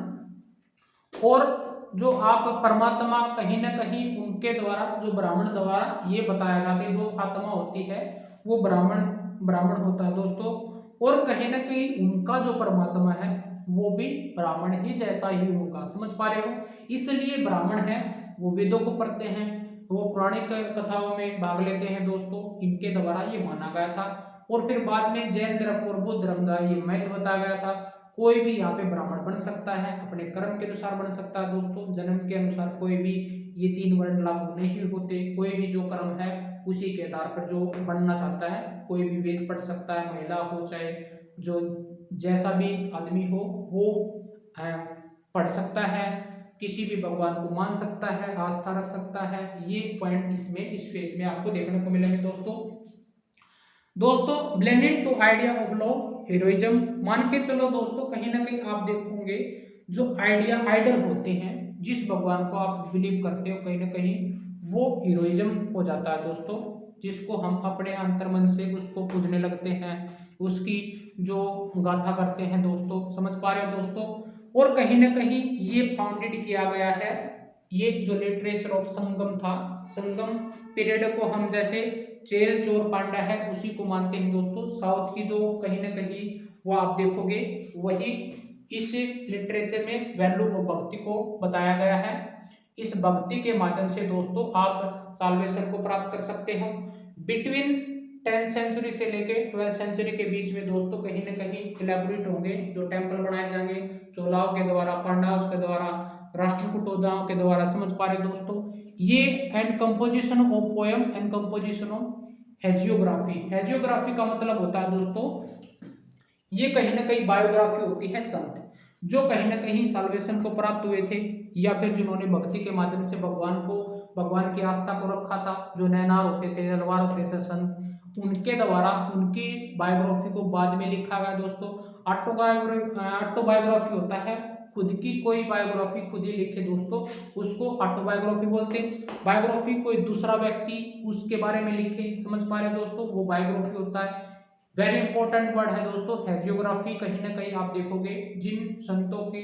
और जो आप परमात्मा कहीं ना कहीं उनके द्वारा, जो ब्राह्मण द्वारा ये बताया गया कि जो आत्मा होती है वो ब्राह्मण ब्राह्मण होता है दोस्तों। और कहीं ना कहीं उनका जो परमात्मा है वो भी ब्राह्मण ही जैसा ही होगा, समझ पा रहे हो। इसलिए ब्राह्मण है वो वेदों को पढ़ते हैं, वो पौराणिक कथाओं में भाग लेते हैं दोस्तों, इनके द्वारा ये माना गया था। और फिर बाद में जैन धर्म और बुद्ध धर्म द्वारा ये मैथ बताया गया था, कोई भी यहाँ पे ब्राह्मण बन सकता है, अपने कर्म के अनुसार बन सकता है दोस्तों, जन्म के अनुसार कोई भी ये 3 वर्ण लागू नहीं होते, कोई भी जो कर्म है उसी के आधार पर जो बनना चाहता है कोई भी वेद पढ़ सकता है, महिला हो चाहे जो जैसा भी आदमी हो वो पढ़ सकता है, किसी भी भगवान को मान सकता है, आस्था रख सकता है। ये पॉइंट इसमें इस पेज में आपको देखने को मिलेंगे दोस्तों। Blended to idea of love heroism, मान के चलो दोस्तों कहीं ना कहीं आप देखोगे जो आइडल होते हैं, जिस भगवान को आप बिलीव करते हो कहीं ना कहीं वो हीरोइज्म हो जाता है दोस्तों, जिसको हम अपने अंतर्मन से उसको पूजने लगते हैं, उसकी जो गाथा करते हैं दोस्तों, समझ पा रहे हो दोस्तों। और कहीं ना कहीं ये फाउंडेड किया गया है, ये जो लिटरेचर ऑफ संगम था, संगम पीरियड को हम जैसे चेल चोर पांडा है उसी को मानते हैं दोस्तों। साउथ की जो कहीं ना कहीं वो आप देखोगे वही इस लिटरेचर में वैल्यू ऑफ भक्ति को बताया गया है। इस भक्ति के माध्यम से दोस्तों आप साल्वेशन को प्राप्त कर सकते हो। बिटवीन 10th सेंचुरी से लेके 12th सेंचुरी के बीच में दोस्तों कहीं ना कहीं इलेबोरेट होंगे जो टेम्पल बनाए जाएंगे चोलाओं के द्वारा, पांडवों के द्वारा, राष्ट्रकूटों के द्वारा, समझ पा रहे दोस्तों। ये and composition of poem and composition of hagiography, hagiography का मतलब होता है दोस्तों ये कहीं ना कहीं बायोग्राफी होती है संत जो कहीं ना कहीं साल्वेशन को प्राप्त हुए थे, या फिर जिन्होंने भक्ति के माध्यम से भगवान की आस्था को रखा था, जो नैनार होते थे, तलवार होते थे संत, उनके द्वारा उनकी बायोग्राफी को बाद में लिखा गया दोस्तों। ऑटोबायोग्राफी होता है खुद की कोई बायोग्राफी खुद ही लिखे दोस्तों, उसको ऑटोबायोग्राफी बोलते हैं। बायोग्राफी कोई दूसरा व्यक्ति उसके बारे में लिखे, समझ पा रहे दोस्तों, वो बायोग्राफी होता है। वेरी इंपॉर्टेंट वर्ड है दोस्तों हेजियोग्राफी, कहीं ना कहीं आप देखोगे जिन संतों की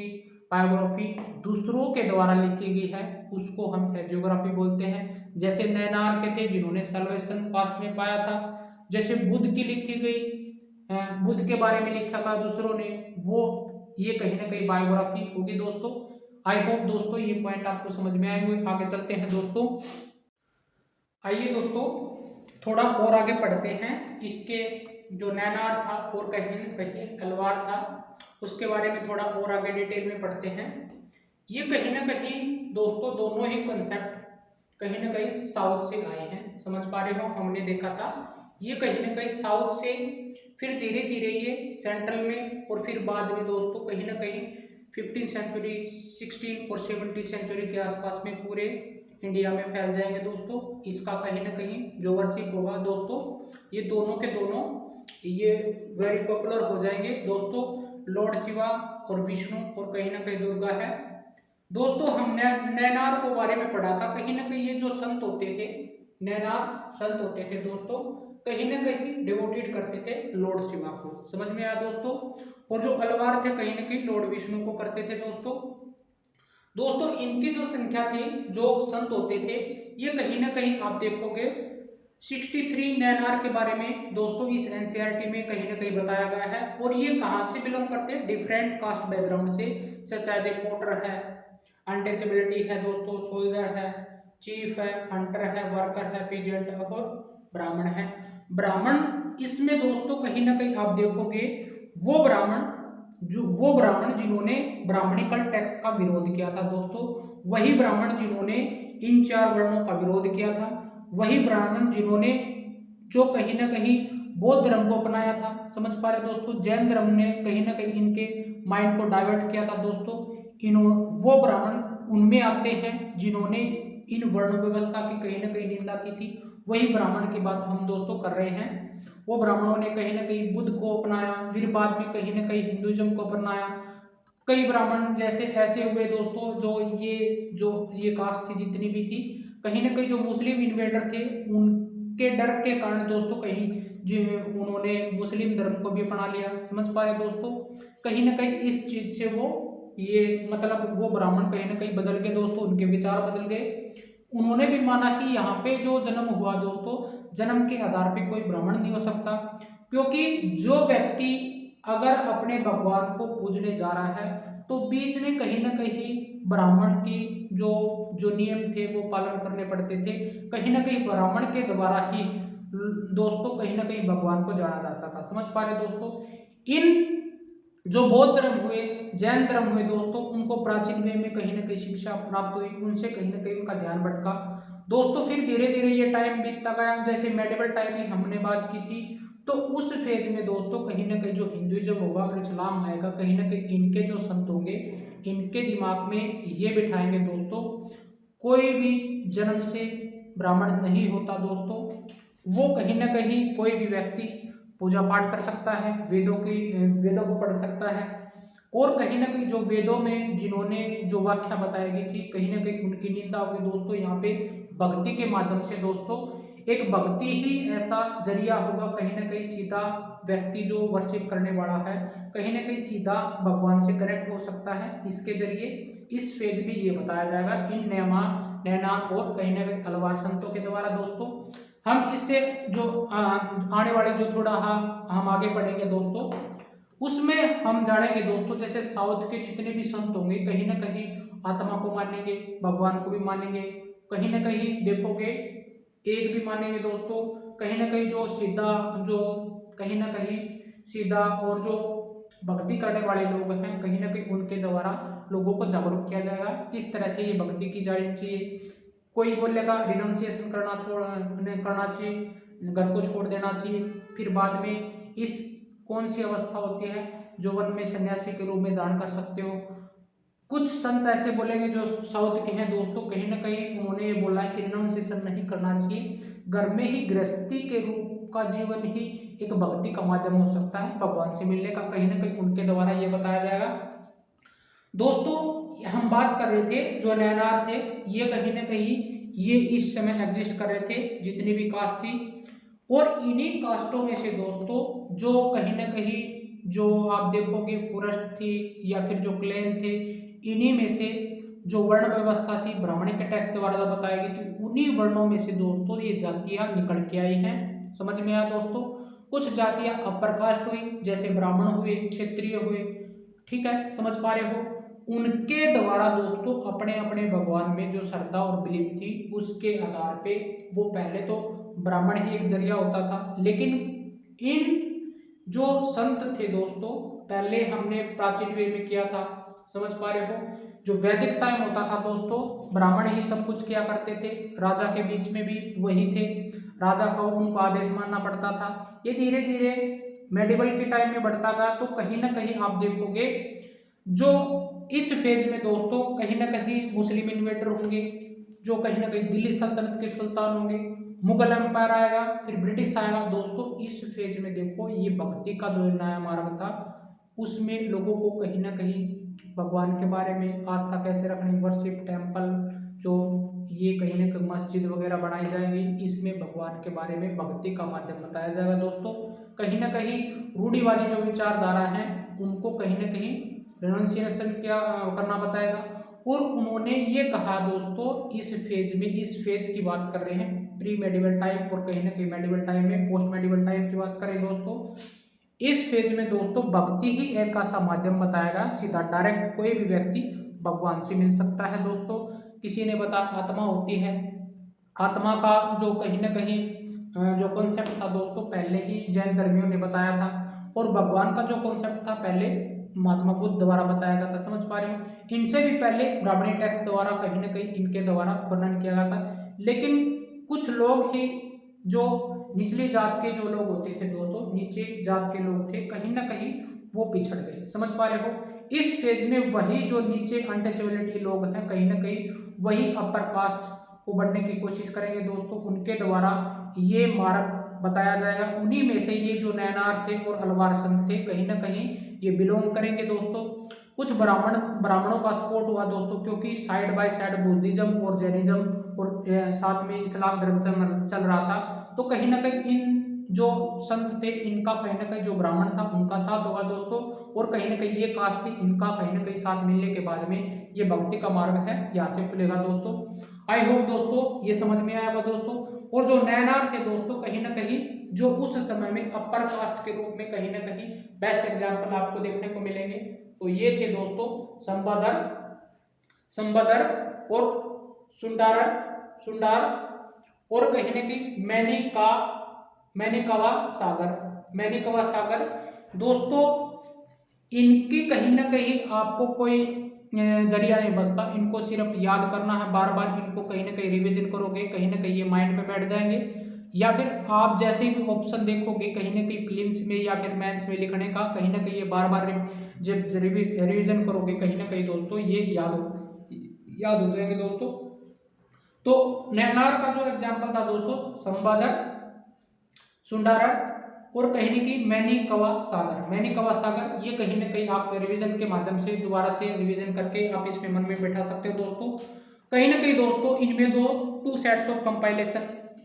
बायोग्राफी दूसरों के द्वारा लिखी गई है उसको हम हेजियोग्राफी बोलते हैं। जैसे नैनार के थे जिन्होंने सल्वेशन पास्ट में पाया था, जैसे बुद्ध की लिखी गई बुद्ध के बारे में लिखा था दूसरों ने, वो ये कहीं ना कहीं बायोग्राफी होगी दोस्तों। आई होप दोस्तों ये पॉइंट आपको समझ में आए हुए। आगे चलते हैं दोस्तों, आइए दोस्तों थोड़ा और आगे पढ़ते हैं। इसके जो नैनार था और कहीं न कहीं अलवार था उसके बारे में थोड़ा और आगे डिटेल में पढ़ते हैं। ये कहीं ना कहीं दोस्तों दोनों ही कंसेप्ट कहीं ना कहीं साउथ से आए हैं, समझ पा रहे हो। हमने देखा था ये कहीं ना कहीं साउथ से, फिर धीरे धीरे ये सेंट्रल में, और फिर बाद में दोस्तों कहीं ना कहीं 15th सेंचुरी 16 और 17th सेंचुरी के आसपास में पूरे इंडिया में फैल जाएंगे दोस्तों। इसका कहीं ना कहीं जो वर्शिप होगा दोस्तों ये दोनों के दोनों ये वेरी पॉपुलर हो जाएंगे दोस्तों। लॉर्ड शिवा और विष्णु और कहीं ना कहीं दुर्गा है दोस्तों। हमने नैनार को बारे में पढ़ा था, कहीं ना कहीं ये जो संत होते थे, नैनार संत होते थे दोस्तों, कहीं ना कहीं डिवोटेड करते थे लॉर्ड शिवा को, समझ में आया दोस्तों। और जो अलवार थे कहीं ना कहीं लॉर्ड विष्णु को करते थे दोस्तों इनकी जो संख्या थी, जो संत होते थे, ये कहीं ना कहीं आप देखोगे 63 नैनार के बारे में दोस्तों इस एनसीईआरटी में कहीं ना कहीं बताया गया है। और ये कहाँ से बिलोंग करते हैं, डिफरेंट कास्ट बैकग्राउंड से, सच एज ए पोर्टर है, अनटचेबिलिटी है दोस्तों, सोल्जर है, चीफ है, हंटर है, वर्कर है, पीजेंट है और ब्राह्मण है। ब्राह्मण इसमें दोस्तों कहीं ना कहीं आप देखोगे वो ब्राह्मण जिन्होंने ब्राह्मणिकल टैक्स का विरोध किया था दोस्तों, वही ब्राह्मण जिन्होंने इन 4 वर्णों का विरोध किया था, वही ब्राह्मण जिन्होंने जो कहीं ना कहीं बौद्ध धर्म को अपनाया था, समझ पा रहे दोस्तों। जैन धर्म ने कहीं ना कहीं इनके माइंड को डाइवर्ट किया था दोस्तों। वो ब्राह्मण उनमें आते हैं जिन्होंने इन वर्ण व्यवस्था की कहीं ना कहीं निंदा की थी, वही ब्राह्मण की बात हम दोस्तों कर रहे हैं। वो ब्राह्मणों ने कहीं ना कहीं बुद्ध को अपनाया, फिर बाद में कहीं ना कहीं हिंदुइज्म को अपनाया। कई ब्राह्मण जैसे ऐसे हुए दोस्तों जो ये कास्ट थी जितनी भी थी, कहीं ना कहीं जो मुस्लिम इन्वेडर थे के डर के कारण दोस्तों कहीं जो उन्होंने मुस्लिम धर्म को भी अपना लिया। समझ पा रहे दोस्तों, कहीं ना कहीं इस चीज से वो ये मतलब वो ब्राह्मण कहीं ना कहीं बदल गए दोस्तों, उनके विचार बदल गए। उन्होंने भी माना कि यहाँ पे जो जन्म हुआ दोस्तों, जन्म के आधार पे कोई ब्राह्मण नहीं हो सकता, क्योंकि जो व्यक्ति अगर अपने भगवान को पूजने जा रहा है तो बीच में कहीं ना कहीं ब्राह्मण की जो जो नियम थे वो पालन करने पड़ते थे। कहीं ना कहीं ब्राह्मण के द्वारा ही दोस्तों कहीं ना कहीं भगवान को जाना जाता था। समझ पा रहे दोस्तों, इन जो बौद्ध धर्म हुए, जैन धर्म हुए दोस्तों, उनको प्राचीन वे में कहीं ना कहीं शिक्षा प्राप्त हुई, उनसे कहीं ना कहीं उनका ध्यान भटका दोस्तों। फिर धीरे धीरे ये टाइम बीतता गया, जैसे मेडिवल टाइम की हमने बात की थी, तो उस फेज में दोस्तों कहीं ना कहीं जो हिंदुइज्म होगा और इस्लाम आएगा, कहीं ना कहीं इनके जो संत होंगे इनके दिमाग में ये बिठाएंगे दोस्तों, कोई भी जन्म से ब्राह्मण नहीं होता दोस्तों। वो कहीं ना कहीं कोई भी व्यक्ति पूजा पाठ कर सकता है, वेदों को पढ़ सकता है, और कहीं ना कहीं जो वेदों में जिन्होंने जो व्याख्या बताई गई थी कहीं ना कहीं उनकी निंदा होगी दोस्तों। यहाँ पे भक्ति के माध्यम से दोस्तों, एक भक्ति ही ऐसा जरिया होगा कहीं ना कहीं सीधा व्यक्ति जो वर्शिप करने वाला है कहीं ना कहीं सीधा भगवान से कनेक्ट हो सकता है। इसके जरिए इस फेज में ये बताया जाएगा इन नैना और कहीं ना कहीं अलवार संतों के द्वारा दोस्तों। हम इससे जो आने वाले जो थोड़ा हम आगे बढ़ेंगे दोस्तों, उसमें हम जानेंगे दोस्तों, जैसे साउथ के जितने भी संत होंगे कहीं ना कहीं आत्मा को मानेंगे, भगवान को भी मानेंगे, कहीं ना कहीं देखोगे एक भी मानेंगे दोस्तों। कहीं ना कहीं जो सीधा जो कहीं ना कहीं सीधा और जो भक्ति करने वाले लोग हैं कहीं ना कहीं उनके द्वारा लोगों को जागरूक किया जाएगा किस तरह से ये भक्ति की जानी चाहिए। कोई बोलेगा रिनाउंसिएशन करना चाहिए, घर को छोड़ देना चाहिए। फिर बाद में इस कौन सी अवस्था होती है जो वन में सन्यासी के रूप में दान कर सकते हो। कुछ संत ऐसे बोलेंगे जो साउथ के हैं दोस्तों, कहीं ना कहीं उन्होंने ये बोला है कि रिनाउंसिएशन नहीं करना चाहिए, घर में ही गृहस्थी के रूप का जीवन ही एक भक्ति का माध्यम हो सकता है भगवान से मिलने का, कहीं ना कहीं उनके द्वारा ये बताया जाएगा दोस्तों। हम बात कर रहे थे जो नैनार थे, ये कहीं ना कहीं ये इस समय एग्जिस्ट कर रहे थे जितनी भी कास्ट थी, और इन्हीं कास्टों में से दोस्तों जो कहीं ना कहीं जो आप देखोगे फॉरेस्ट थी या फिर जो क्लैन थे, इन्हीं में से जो वर्ण व्यवस्था थी ब्राह्मणिक टैक्स द्वारा बताई गई थी, उन्हीं वर्णों में से दोस्तों ये जातियां निकल के आई हैं। समझ में आया दोस्तों, कुछ जातियां अपर कास्ट हुई जैसे ब्राह्मण हुए, क्षत्रिय हुए, ठीक है, समझ पा रहे हो। उनके द्वारा दोस्तों अपने अपने भगवान में जो श्रद्धा और बिलीफ थी उसके आधार पे वो पहले तो ब्राह्मण ही एक जरिया होता था, लेकिन इन जो संत थे दोस्तों पहले हमने प्राचीन वेद में किया था, समझ पा रहे हो, जो वैदिक टाइम होता था दोस्तों ब्राह्मण ही सब कुछ किया करते थे, राजा के बीच में भी वही थे, राजा को उनको आदेश मानना पड़ता था। ये धीरे धीरे मेडिवल के टाइम में बढ़ता गया, तो कहीं ना कहीं आप देखोगे जो इस फेज में दोस्तों कहीं ना कहीं मुस्लिम इन्वेडर होंगे, जो कहीं ना कहीं दिल्ली सल्तनत के सुल्तान होंगे, मुगल एम्पायर आएगा, फिर ब्रिटिश आएगा दोस्तों। इस फेज में देखो ये भक्ति का जो नया मार्ग था उसमें लोगों को कहीं ना कहीं भगवान के बारे में आस्था कैसे रखनी, वर्शिप टेम्पल जो ये कहीं ना कहीं मस्जिद वगैरह बनाई जाएंगी, इसमें भगवान के बारे में भक्ति का माध्यम बताया जाएगा दोस्तों। कहीं ना कहीं रूढ़िवादी जो विचारधारा हैं उनको कहीं ना कहीं रिनाउंसिएशन क्या करना बताएगा। और उन्होंने ये कहा दोस्तों इस फेज की बात कर रहे हैं प्री मेडिवल टाइम और कहीं ना कहीं मेडिवल टाइम में पोस्ट मेडिवल टाइम की बात करें दोस्तों, इस फेज में दोस्तों भक्ति ही एक ऐसा माध्यम बताएगा, सीधा डायरेक्ट कोई भी व्यक्ति भगवान से मिल सकता है दोस्तों। किसी ने बताया आत्मा होती है, आत्मा का जो कहीं ना कहीं जो कॉन्सेप्ट था दोस्तों पहले ही जैन धर्मियों ने बताया था, और भगवान का जो कॉन्सेप्ट था पहले महात्मा बुद्ध द्वारा बताया गया था। समझ पा रहे हो, इनसे भी पहले ब्राह्मणी टेक्स्ट द्वारा कहीं ना कहीं इनके द्वारा वर्णन किया गया था। लेकिन कुछ लोग ही जो निचली जात के जो लोग होते थे दोस्तों, नीचे जात के लोग थे, कहीं ना कहीं वो पिछड़ गए। समझ पा रहे हो, इस फेज में वही जो नीचे अनटचेबिलिटी लोग हैं कहीं ना कहीं वही अपर कास्ट को बढ़ने की कोशिश करेंगे दोस्तों, उनके द्वारा ये मार्ग बताया जाएगा। उन्हीं में से ये जो नैनार थे और अलवार संत थे कहीं ना कहीं ये बिलोंग करेंगे दोस्तों। कुछ ब्राह्मणों का सपोर्ट हुआ दोस्तों, क्योंकि साइड बाय साइड बुद्धिज्म और जैनिज्म और साथ में इस्लाम धर्म चल रहा था, तो कहीं ना कहीं इन जो संत थे इनका कहीं ना कहीं जो ब्राह्मण था उनका साथ होगा दोस्तों, और कहीं ना कहीं ये कास्ट थी इनका कहीं ना कहीं साथ मिलने के बाद में ये भक्ति का मार्ग है यहाँ से खुलेगा दोस्तों। आई होप दोस्तों ये समझ में आया होगा दोस्तों। और जो नैनार थे दोस्तों कहीं ना कहीं जो उस समय में अपर कास्ट के रूप में कहीं ना कहीं बेस्ट एग्जाम्पल आपको देखने को मिलेंगे। तो ये थे दोस्तों संबदर और सुंडार और कहीं ना कहीं मैनिकवा सागर दोस्तों। इनकी कहीं ना कहीं आपको कोई जरिया नहीं बचता, इनको सिर्फ याद करना है, बार बार इनको कहीं ना कहीं रिवीजन करोगे कहीं ना कहीं ये माइंड में बैठ जाएंगे, या फिर आप जैसे भी ऑप्शन देखोगे कहीं ना कहीं फिल्म्स में या फिर मेंस में लिखने का कहीं ना कहीं ये बार बार जब रिवीजन करोगे कहीं ना कहीं दोस्तों ये याद हो जाएंगे दोस्तों। तो नैनार का जो एग्जाम्पल था दोस्तों संबादर, सुंडारर और कहीं ना कहीं मैनिकवा सागर, ये कहीं ना कहीं आप रिवीजन के माध्यम से दोबारा से रिवीजन करके आप इसमें मन में बैठा सकते हो दोस्तों। कहीं ना कहीं दोस्तों इनमें two sets of compilation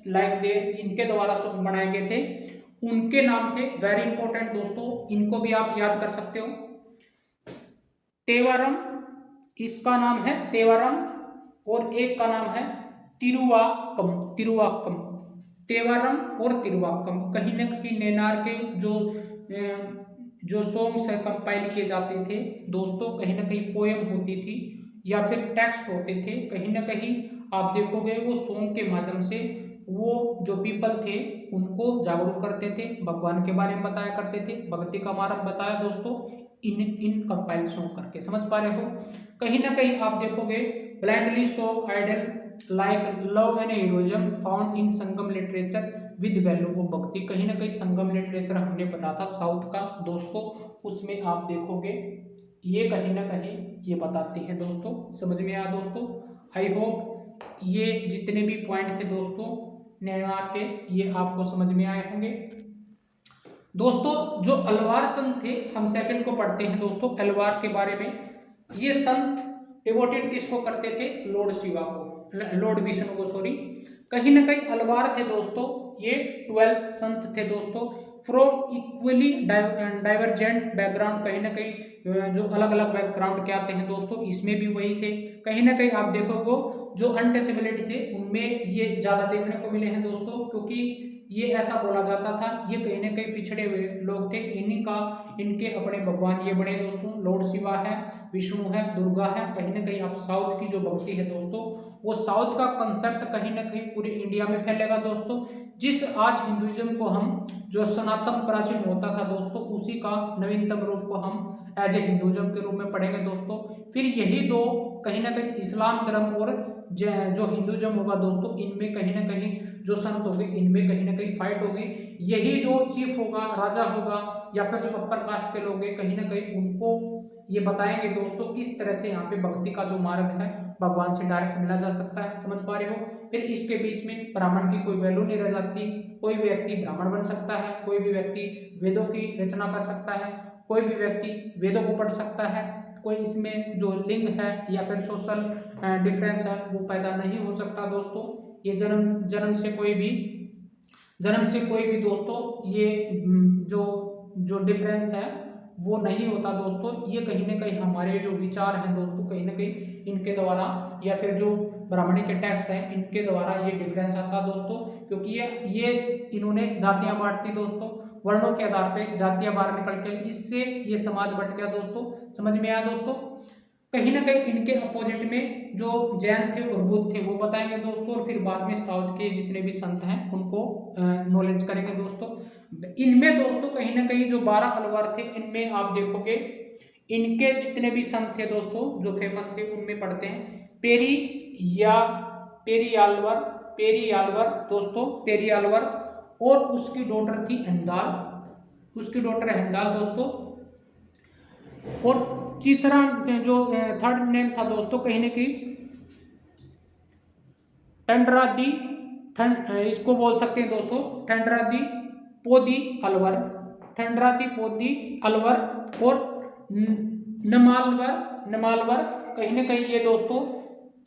like they इनके द्वारा बनाए गए थे, उनके नाम थे वेरी इंपॉर्टेंट दोस्तों, इनको भी आप याद कर सकते हो। तेवारम, इसका नाम है तेवारम और एक का नाम है तिरुवाक्कम। तेवारम और तिरुवाक्कम कहीं ना कहीं नैनार के जो सॉन्ग्स है कंपाइल किए जाते थे दोस्तों, कहीं ना कहीं पोएम होती थी या फिर टेक्स्ट होते थे, कहीं ना कहीं आप देखोगे वो सॉन्ग के माध्यम से वो जो पीपल थे उनको जागरूक करते थे, भगवान के बारे में बताया करते थे, भक्ति का मार्ग बताया दोस्तों इन कंपाइल सॉन्ग करके। समझ पा रहे हो? कहीं ना कहीं आप देखोगे blindly so idol like love and heroism found in Sangam literature with value of bhakti. कहीं ना कहीं संगम लिटरेचर हमने पढ़ा था साउथ का दोस्तों, उसमें आप देखोगे ये कहीं ना कहीं ये बताते हैं दोस्तों। समझ में आया दोस्तों? आई होप ये जितने भी पॉइंट थे दोस्तों नैनार के ये आपको समझ में आए होंगे दोस्तों। जो अलवार संत थे हम सेकंड को पढ़ते हैं दोस्तों अलवार के बारे में। ये संत डिवोटेड किसको करते थे? लॉर्ड शिवा को, लॉर्ड विष्णु को सॉरी। कहीं ना कहीं अलवार थे दोस्तों ये 12 संत थे दोस्तों फ्रॉम इक्वली डाइवर्जेंट बैकग्राउंड, कहीं ना कहीं जो अलग अलग बैकग्राउंड के आते हैं दोस्तों इसमें भी वही थे। कहीं ना कहीं आप देखोगे जो अनटचेबिलिटी थे उनमें ये ज्यादा देखने को मिले हैं दोस्तों, क्योंकि ये ऐसा बोला जाता था ये कहीं ना कहीं पिछड़े हुए लोग थे, इनके अपने भगवान ये बड़े दोस्तों लॉर्ड शिवा है, विष्णु है, दुर्गा है। कहीं ना कहीं आप साउथ की जो भक्ति है दोस्तों वो साउथ का कंसेप्ट कहीं ना कहीं पूरे इंडिया में फैलेगा दोस्तों। जिस आज हिंदुइज्म को हम जो सनातन प्राचीन होता था दोस्तों उसी का नवीनतम रूप को हम एज ए हिंदुइज्म के रूप में पढ़ेंगे दोस्तों। फिर यही दो कहीं ना कहीं इस्लाम धर्म और जो हिंदुइज्म होगा दोस्तों इनमें कहीं ना कहीं जो संत होंगे इनमें कहीं ना कहीं फाइट होगी। यही जो चीफ होगा, राजा होगा या फिर जो अपर कास्ट के लोग हैं कहीं ना कहीं उनको ये बताएंगे दोस्तों किस तरह से यहाँ पे भक्ति का जो मार्ग है भगवान से डायरेक्ट मिला जा सकता है। समझ पा रहे हो? फिर इसके बीच में ब्राह्मण की कोई वैल्यू नहीं रह जाती, कोई भी व्यक्ति ब्राह्मण बन सकता है, कोई भी व्यक्ति वेदों की रचना कर सकता है, कोई भी व्यक्ति वेदों को पढ़ सकता है, कोई इसमें जो लिंग है या फिर सोशल डिफरेंस है वो पैदा नहीं हो सकता दोस्तों। ये जन्म से कोई भी दोस्तों ये जो डिफरेंस है वो नहीं होता दोस्तों। ये कहीं ना कहीं हमारे जो विचार हैं दोस्तों कहीं ना कहीं इनके द्वारा या फिर जो ब्राह्मणी के टेक्स्ट हैं इनके द्वारा ये डिफरेंस आता दोस्तों, क्योंकि ये इन्होंने जातियां बांट दी दोस्तों, वर्णों के आधार पे जातियां बाहर निकल के इससे ये समाज बट गया दोस्तों। समझ में आया दोस्तों? कहीं ना कहीं इनके अपोजिट में जो जैन थे और बुद्ध थे वो बताएंगे दोस्तों, और फिर बाद में साउथ के जितने भी संत हैं उनको नॉलेज करेंगे दोस्तों। इनमें दोस्तों कहीं ना कहीं जो 12 अलवार थे इनमें आप देखोगे इनके जितने भी संत थे दोस्तों जो फेमस थे उनमें पढ़ते हैं पेरियालवर दोस्तों, पेरियालवर, और उसकी डॉटर थी हेंदाल दोस्तों, और चित्रा जो थर्ड नेम था दोस्तों कहीं ना कहीं टंडरादी इसको बोल सकते हैं दोस्तों टंडरादी पोदी अलवर और नमालवर कहीं ना कहीं ये दोस्तों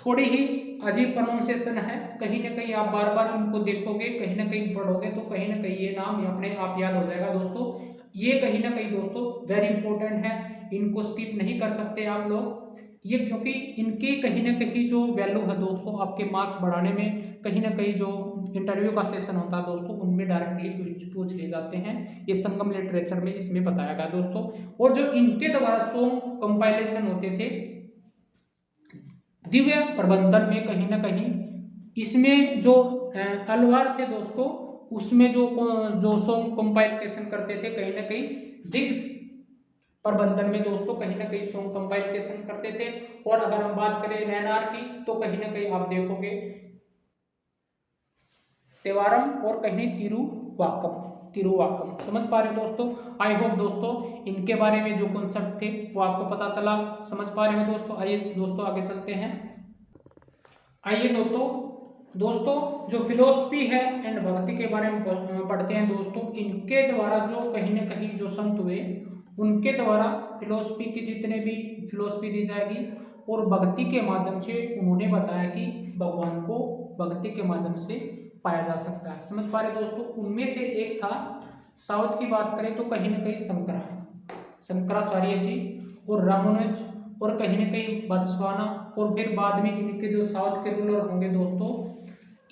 थोड़ी ही अजीब प्रोनाउंसिएशन है, कहीं ना कहीं आप बार बार इनको देखोगे, कहीं ना कहीं पढ़ोगे तो कहीं ना कहीं ये नाम अपने आप याद हो जाएगा दोस्तों। ये कहीं ना कहीं दोस्तों वेरी इंपॉर्टेंट है, इनको स्किप नहीं कर सकते आप लोग ये, क्योंकि इनकी कहीं ना कहीं जो वैल्यू है दोस्तों आपके मार्क्स बढ़ाने में, कहीं ना कहीं जो इंटरव्यू का सेशन होता है दोस्तों उनमें डायरेक्टली पूछ लिए जाते हैं। ये संगम लिटरेचर में इसमें बताया गया दोस्तों। और जो इनके द्वारा सॉन्ग कंपाइलेशन होते थे दिव्य प्रबंधन में, कहीं ना कहीं इसमें जो अलवार थे दोस्तों उसमें जो सॉन्ग कंपाइलेशन करते थे कहीं ना कहीं दिव्य प्रबंधन में दोस्तों कहीं ना कहीं सॉन्ग कंपाइलेशन करते थे। और अगर हम बात करें नैनार की तो कहीं ना कहीं आप देखोगे तेवारम और कहीं तिरुवाकम समझ पा रहे हो दोस्तों। आई होप दोस्तों इनके बारे में जो कॉन्सेप्ट थे वो आपको पता चला, समझ पा रहे हो दोस्तों। आइए दोस्तों आगे चलते हैं। आइए दोस्तों जो फिलोसफी है एंड भक्ति के बारे में पढ़ते हैं दोस्तों। इनके द्वारा जो कहीं ना कहीं जो संत हुए उनके द्वारा फिलोसफी की जितने भी फिलोसफी दी जाएगी और भक्ति के माध्यम से उन्होंने बताया कि भगवान को भक्ति के माध्यम से पाया जा सकता है, समझ पा रहे दोस्तों। उनमें से एक था, साउथ की बात करें तो कहीं ना कहीं शंकराचार्य जी और रामानुज और कहीं ना कहीं बत्सवाना, और फिर बाद में इनके जो साउथ के रूलर होंगे दोस्तों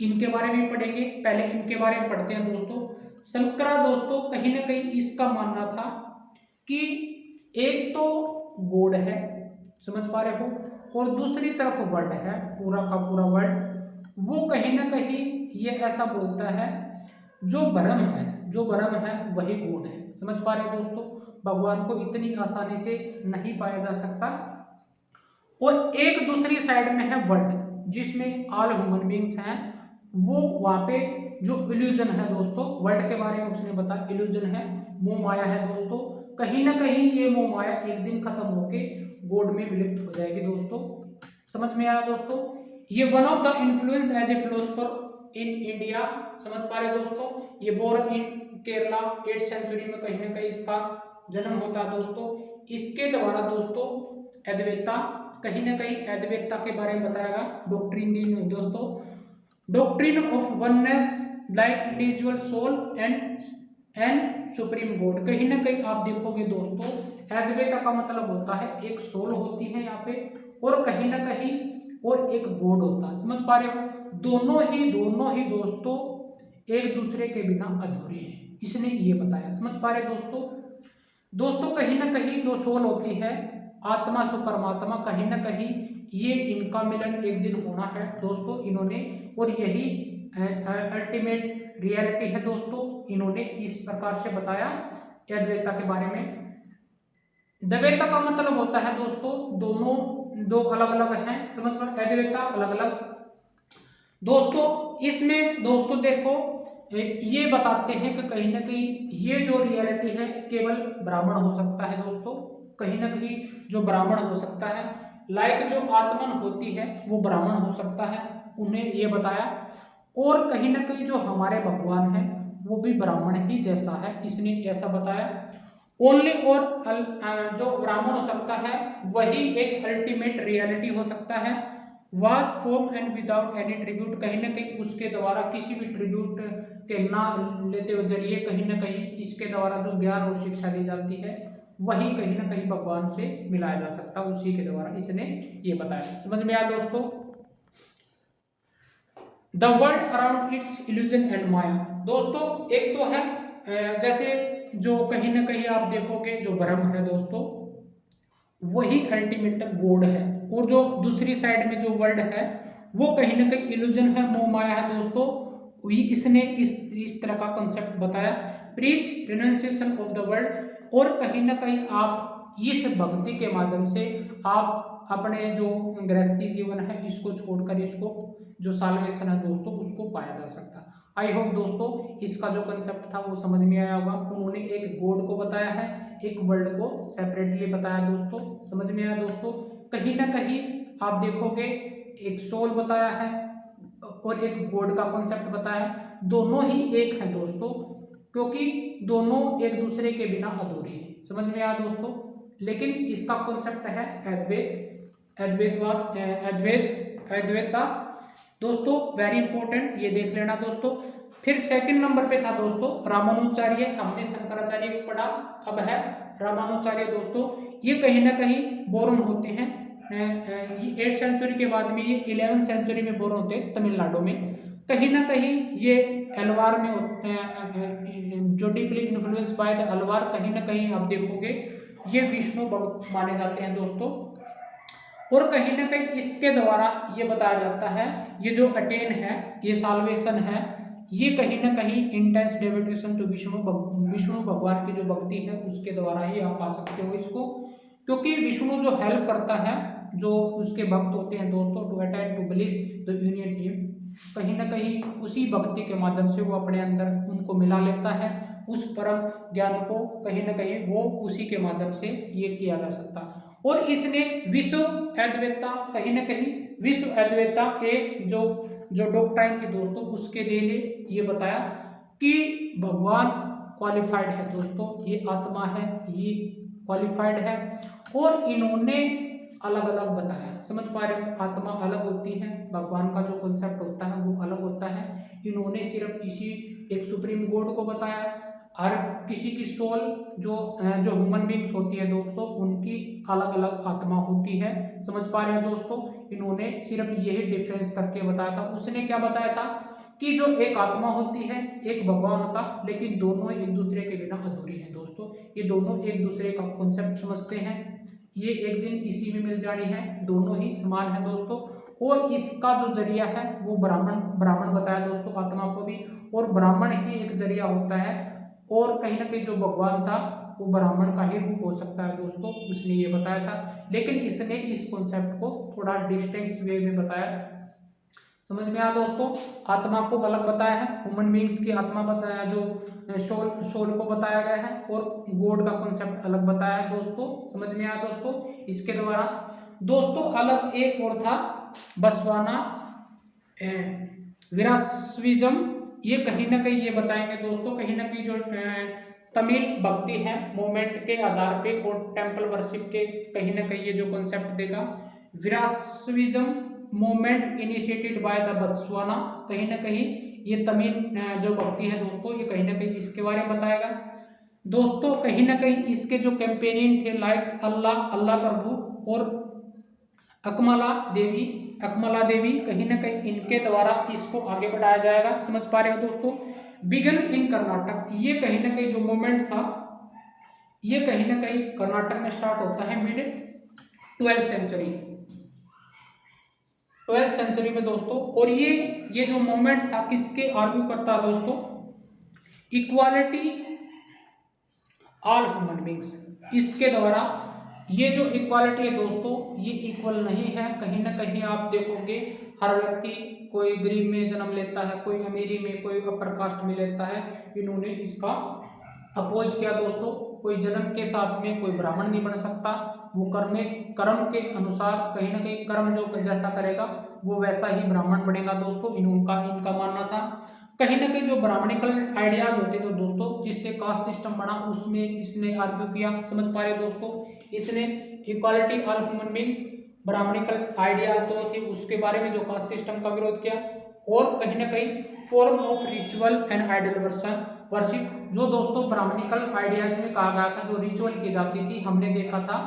इनके बारे में पढ़ेंगे। पहले इनके बारे में पढ़ते हैं दोस्तों। शंकरा दोस्तों कहीं ना कहीं इसका मानना था कि एक तो गॉड है, समझ पा रहे हो, और दूसरी तरफ वर्ल्ड है, पूरा का पूरा वर्ल्ड। वो कहीं ना कहीं ये ऐसा बोलता है जो ब्रह्म है वही गॉड है, समझ पा रहे हो दोस्तों। भगवान को इतनी आसानी से नहीं पाया जा सकता। और एक दूसरी साइड में है वर्ल्ड जिसमें ऑल ह्यूमन बींग्स हैं। वो वहां पे जो इल्यूजन है दोस्तों, वर्ल्ड के बारे में उसने बताया इल्यूजन है, मोह माया है दोस्तों। कहीं ना कहीं ये मोह माया एक दिन खत्म होके गॉड में विलुप्त हो जाएगी दोस्तों, समझ में आया दोस्तों। ये one of the influence as a philosopher in India, समझ पा रहे दोस्तों। ये born in Kerala 8th century में कहीं ना कहीं इसका जन्म होता है दोस्तों। इसके द्वारा दोस्तों अद्वैता, कहीं ना कहीं अद्वैता के बारे में बताएगा, डॉक्ट्रिन दी दोस्तों, doctrine of oneness like individual soul and supreme god. कहीं ना कहीं आप देखोगे दोस्तों अद्वैता का मतलब होता है एक सोल होती है यहाँ पे, और कहीं ना कहीं और एक गॉड होता है, समझ पा रहे हो। दोनों ही दोस्तों एक दूसरे के बिना अधूरे हैं, इसने ये बताया, समझ पा रहे दोस्तों। कहीं ना कहीं जो सोल होती है आत्मा से परमात्मा, कहीं ना कहीं ये इनका मिलन एक दिन होना है दोस्तों इन्होंने, और यही अल्टीमेट रियलिटी है दोस्तों। इन्होंने इस प्रकार से बताया अद्वैता के बारे में। द्वैता का मतलब होता है दोस्तों दो अलग अलग हैं, समझ पा, अद्वैता अलग अलग दोस्तों। इसमें दोस्तों देखो ये बताते हैं कि कहीं ना कहीं ये जो रियलिटी है केवल ब्राह्मण हो सकता है दोस्तों, कहीं ना कहीं जो ब्राह्मण हो सकता है, लाइक जो आत्मन होती है वो ब्राह्मण हो सकता है, उन्हें ये बताया। और कहीं ना कहीं जो हमारे भगवान है वो भी ब्राह्मण ही जैसा है, इसने ऐसा बताया। ओनली और जो ब्राह्मण हो सकता है वही एक अल्टीमेट रियलिटी हो सकता है। Was form and without any tribute, कहीं ना कहीं उसके द्वारा किसी भी ट्रिब्यूट के ना लेते हुए जरिए कहीं ना कहीं इसके द्वारा जो ज्ञान और शिक्षा दी जाती है वही कहीं ना कहीं भगवान से मिलाया जा सकता है, उसी के द्वारा इसने ये बताया, समझ में आया दोस्तों। The world around its illusion and maya दोस्तों, एक तो है जैसे जो कहीं ना कहीं आप देखोगे जो ब्रह्म है दोस्तों वही अल्टीमेट गॉड है, और जो दूसरी साइड में जो वर्ल्ड है वो कहीं ना कहीं इल्यूजन है, मोह माया है दोस्तों। इसने इस तरह का कंसेप्ट बताया। Preach renunciation of the world, और कहीं ना कहीं आप इस भक्ति के माध्यम से आप अपने जो गृहस्थी जीवन है इसको छोड़कर इसको जो साल्वेशन है दोस्तों उसको पाया जा सकता है। आई होप दोस्तों इसका जो कंसेप्ट था वो समझ में आया होगा। उन्होंने एक गॉड को बताया है, एक वर्ल्ड को सेपरेटली बताया दोस्तों, समझ में आया दोस्तों। कहीं ना कहीं आप देखोगे एक सोल बताया है और एक गॉड का कॉन्सेप्ट बताया है, दोनों ही एक हैं दोस्तों, क्योंकि दोनों एक दूसरे के बिना अधूरे हैं, समझ में आया दोस्तों। लेकिन इसका कॉन्सेप्ट है अद्वैता, दोस्तों वेरी इंपॉर्टेंट, ये देख लेना दोस्तों। फिर सेकंड नंबर पे था दोस्तों रामानुजाचार्य, हमने शंकराचार्य को पढ़ा, अब है रामानुजाचार्य दोस्तों। ये कहीं ना कहीं बोरन होते हैं, ये 8th सेंचुरी के बाद में, ये 11th सेंचुरी में बोरन होते हैं तमिलनाडु में। कहीं ना कहीं ये अलवार में होते हैं, जो deeply influence by the Alvar, कहीं ना कहीं आप देखोगे ये विष्णु भक्त माने जाते हैं दोस्तों। और कहीं ना कहीं इसके द्वारा ये बताया जाता है, ये जो अटेन है, ये साल्वेशन है, ये कहीं ना कहीं इंटेंस डेवोटेशन टू विष्णु भगवान की जो भक्ति है उसके द्वारा ही आप पा सकते हो इसको। क्योंकि विष्णु जो हेल्प करता है जो उसके भक्त होते हैं दोस्तों, to attack to bliss the union team, कहीं ना कहीं उसी भक्ति के माध्यम से वो अपने अंदर उनको मिला लेता है, उस परम ज्ञान को कहीं ना कहीं वो उसी के माध्यम से ये किया जा सकता। और इसने विश्व अद्वैतता, कहीं ना कहीं विश्व अद्वैतता के जो डॉक्ट्राइन थी दोस्तों उसके लिए ये बताया कि भगवान क्वालिफाइड है दोस्तों, ये आत्मा है, ये क्वालिफाइड है। और इन्होंने अलग अलग बताया, समझ पा रहे हो, आत्मा अलग होती है, भगवान का जो कॉन्सेप्ट होता है वो अलग होता है। इन्होंने सिर्फ इसी एक सुप्रीम गॉड को बताया। हर किसी की सोल जो ह्यूमन बींग्स होती है दोस्तों, उनकी अलग अलग आत्मा होती है, समझ पा रहे हैं दोस्तों। इन्होंने सिर्फ यही डिफरेंस करके बताया था। उसने क्या बताया था कि जो एक आत्मा होती है, एक भगवान होता, लेकिन दोनों एक दूसरे के बिना अधूरी है दोस्तों। ये दोनों एक दूसरे का कॉन्सेप्ट समझते हैं, ये एक दिन इसी में मिल जानी है, दोनों ही समान है दोस्तों। और इसका जो जरिया है वो ब्राह्मण बताया दोस्तों आत्मा को भी, और ब्राह्मण ही एक जरिया होता है। और कहीं ना कहीं जो भगवान था वो ब्राह्मण का ही रूप हो सकता है दोस्तों, उसने ये बताया था। लेकिन इसने इस कॉन्सेप्ट को थोड़ा डिस्टेंस वे में बताया, समझ में आया दोस्तों। आत्मा को अलग बताया है, ह्यूमन बींग्स की आत्मा बताया, जो सोल को बताया गया है, और गॉड का कॉन्सेप्ट अलग बताया है दोस्तों, समझ में आया दोस्तों। इसके द्वारा दोस्तों अलग एक और था बसवाना विरासविज्म, ये कहीं ना कहीं ये बताएंगे दोस्तों, कहीं ना कहीं जो तमिल भक्ति है मूवमेंट के आधार पे और टेम्पल वर्शिप के कहीं ना कहीं ये जो कॉन्सेप्ट देगा। Virashaivism movement initiated by the Basavanna, कहीं ना कहीं ये तमिल जो भक्ति है दोस्तों, ये कहीं ना कहीं इसके बारे में बताएगा दोस्तों। कहीं ना कहीं इसके जो कैंपेनियन थे लाइक अल्लाह प्रभु और अकमला देवी, कहीं ना कहीं इनके द्वारा इसको आगे बढ़ाया जाएगा, समझ पा रहे हो दोस्तों। बिगन इन कर्नाटक, ये कहीं ना कहीं जो मूवमेंट था ये कहीं ना कहीं कर्नाटक में स्टार्ट होता है मिड 12th सेंचुरी में दोस्तों। और ये जो मूवमेंट था किसके आर्ग्यू करता है दोस्तों, इक्वालिटी ऑल ह्यूमन बींग्स, इसके द्वारा। ये जो इक्वालिटी है दोस्तों ये इक्वल नहीं है, कहीं ना कहीं आप देखोगे हर व्यक्ति, कोई गरीब में जन्म लेता है, कोई अमीरी में, कोई अपर कास्ट में लेता है। इन्होंने इसका अपोज किया दोस्तों। कोई जन्म के साथ में कोई ब्राह्मण नहीं बन सकता, वो कर्म के अनुसार कहीं ना कहीं कर्म जो जैसा करेगा वो वैसा ही ब्राह्मण बनेगा दोस्तों, इनका मानना था। कहीं ना कहीं जो ब्राह्मणिकल आइडियाज होते थे दोस्तों, जिससे कास्ट सिस्टम बना, उसमें इसने आर्ग्यू किया, समझ पा रहे दोस्तों। इसने equality all human beings, brahmanical idea तो थे उसके बारे में जो कास्ट सिस्टम का विरोध किया। और कहीं ना कहीं form of ritual and idol worship, जो दोस्तों ब्राह्मणिकल आइडियाज में कहा गया था, जो रिचुअल की जाती थी, हमने देखा था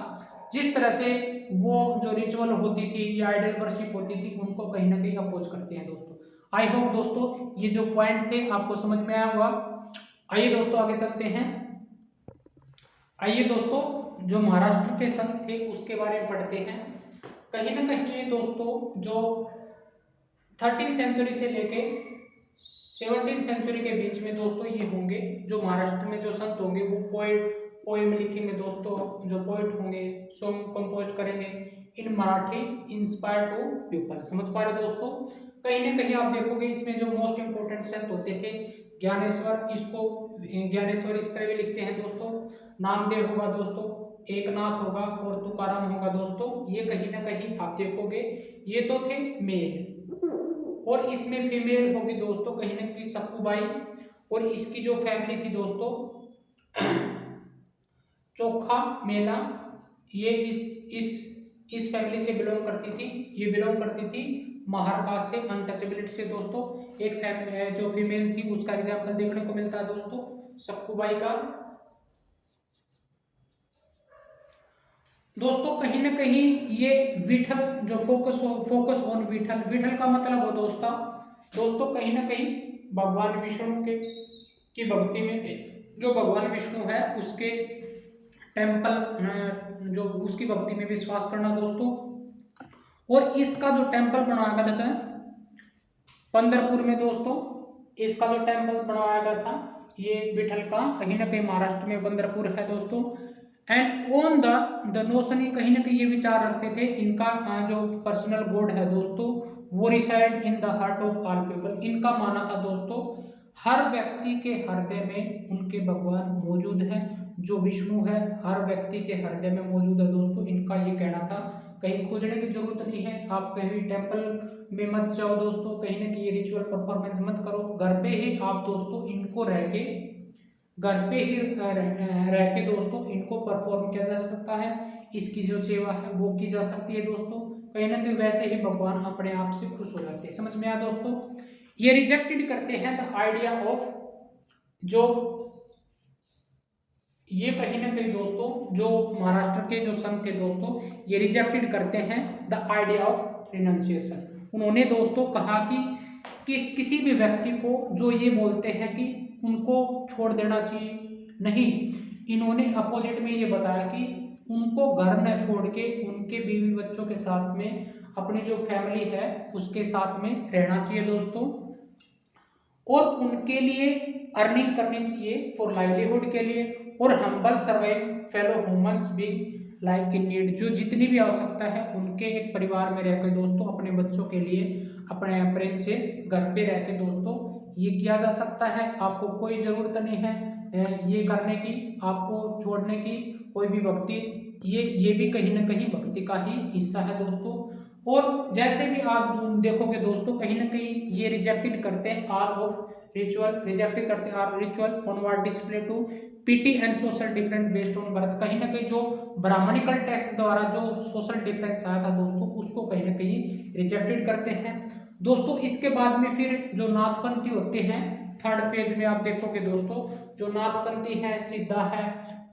जिस तरह से वो जो रिचुअल होती थी या आइडल वर्शिप होती थी, उनको कहीं ना कहीं अपोज करते हैं दोस्तों। आई होप दोस्तों ये जो पॉइंट थे आपको समझ में आया होगा। आइए दोस्तों आगे चलते हैं। आइए दोस्तों जो महाराष्ट्र के संत थे उसके बारे में पढ़ते हैं। कहीं ना कहीं दोस्तों जो 13th सेंचुरी से लेके 17th सेंचुरी के बीच में दोस्तों ये होंगे, जो महाराष्ट्र में जो संत होंगे वो पोएम लिखेंगे दोस्तों, जो पोइट होंगे सॉन्ग कंपोज करेंगे इन मराठी इंस्पायर टू पीपल, समझ पा रहे दोस्तों। कहीं ना कहीं आप देखोगे इसमें जो मोस्ट इंपोर्टेंट संत होते थे ज्ञानेश्वर, इसको ज्ञानेश्वर इस तरह भी लिखते हैं दोस्तों। नामदेव होगा दोस्तों, एकनाथ होगा और तुकाराम होगा दोस्तों। ये कहीं ना कहीं आप देखोगे ये तो थे मेल, और इसमें फीमेल होगी दोस्तों कहीं ना कहीं सप्पूबाई, और इसकी जो फैमिली थी दोस्तों चोखा मेला, ये इस फैमिली से बिलोंग करती थी, ये बिलोंग करती थी महार कास्ट से, अनटचेबिलिटी से दोस्तों। एक जो फीमेल थी उसका एग्जाम्पल देखने को मिलता है दोस्तों सक्कुबाई का। दोस्तों कहीं ना कहीं ये विठल जो फोकस ऑन विठल, विठल का मतलब हो दोस्तों कहीं ना कहीं भगवान विष्णु के की भक्ति में, जो भगवान विष्णु है उसके टेम्पल, जो उसकी भक्ति में विश्वास करना दोस्तों। और इसका जो टेम्पल बनवाया गया था पंढरपुर में दोस्तों, इसका जो टेम्पल बनवाया गया था ये विठल का कहीं ना कहीं महाराष्ट्र में पंढरपुर है दोस्तों। एंड ऑन द नोशन, कहीं ना कहीं ये विचार रखते थे इनका जो पर्सनल गॉड है दोस्तों वो reside in the heart of all people. इनका माना था दोस्तों हर व्यक्ति के हृदय में उनके भगवान मौजूद है, जो विष्णु है हर व्यक्ति के हृदय में मौजूद है दोस्तों। इनका ये कहना था, कहीं खोजने की जरूरत नहीं है, आप कहीं टेम्पल में मत जाओ दोस्तों, कहीं ना कहीं रिचुअल परफॉर्मेंस मत करो, घर पे ही आप दोस्तों इनको रह के दोस्तों इनको परफॉर्म किया जा सकता है, इसकी जो सेवा है वो की जा सकती है दोस्तों। कहीं ना कहीं वैसे ही भगवान अपने आप से खुश हो जाते हैं। समझ में आया दोस्तों। ये रिजेक्टेड करते हैं द आइडिया ऑफ, जो ये कहीं ना कहीं दोस्तों जो महाराष्ट्र के जो संत थे दोस्तों ये रिजेक्टेड करते हैं द आइडिया ऑफ रिनंसिएशन। उन्होंने दोस्तों कहा कि किसी भी व्यक्ति को जो ये बोलते हैं कि उनको छोड़ देना चाहिए, नहीं, इन्होंने अपोजिट में ये बताया कि उनको घर न छोड़ के उनके बीवी बच्चों के साथ में अपनी जो फैमिली है उसके साथ में रहना चाहिए दोस्तों, और उनके लिए अर्निंग करनी चाहिए फॉर लाइवलीहुड के लिए, और humble survive fellow humans being like in need, जो जितनी भी आवश्यकता है उनके एक परिवार में रहकर दोस्तों अपने बच्चों के लिए अपने प्रेम से घर पे रह के दोस्तों ये किया जा सकता है। आपको कोई ज़रूरत नहीं है ये करने की, आपको छोड़ने की कोई भी भक्ति, ये भी कहीं ना कहीं भक्ति का ही हिस्सा है दोस्तों। और जैसे भी आप देखोगे दोस्तों कहीं ना कहीं ये रिजेक्टेड करते हैं आर ऑफ रिचुअल, रिजेक्टेड करते हैं are ritual onward display to piety and social difference based on birth. कहीं ना कहीं जो ब्राह्मणिकल टेस्ट द्वारा जो सोशल डिफरेंस आया था दोस्तों उसको कहीं ना कहीं रिजेक्टेड करते हैं दोस्तों। इसके बाद में फिर जो नाथपंथी होते हैं थर्ड पेज में आप देखोगे दोस्तों, जो नाथपंथी हैं, सिद्धा है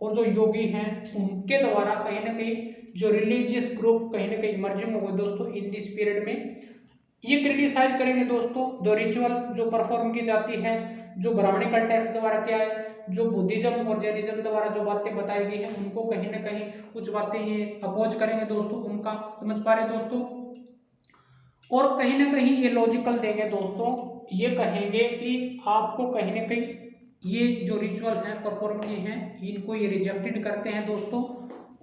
और जो योगी हैं उनके द्वारा कहीं ना कहीं जो रिलीजियस ग्रुप कहीं ना कहीं मर्जिंग हो गए दोस्तों इन दिस पीरियड में। ये क्रिटिसाइज करेंगे दोस्तों जो रिचुअल जो परफॉर्म की जाती है, जो ब्राह्मणिकल टेक्स्ट द्वारा क्या है, जो बुद्धिज्म और जैनिज्म द्वारा जो बातें बताई गई हैं उनको कहीं ना कहीं कुछ बातें ये अपोज करेंगे दोस्तों उनका। समझ पा रहे दोस्तों। और कहीं ना कहीं ये लॉजिकल देंगे दोस्तों, ये कहेंगे कि आपको कहीं ना कहीं ये जो रिचुअल हैं परफॉर्म किए हैं इनको ये रिजेक्टेड करते हैं दोस्तों,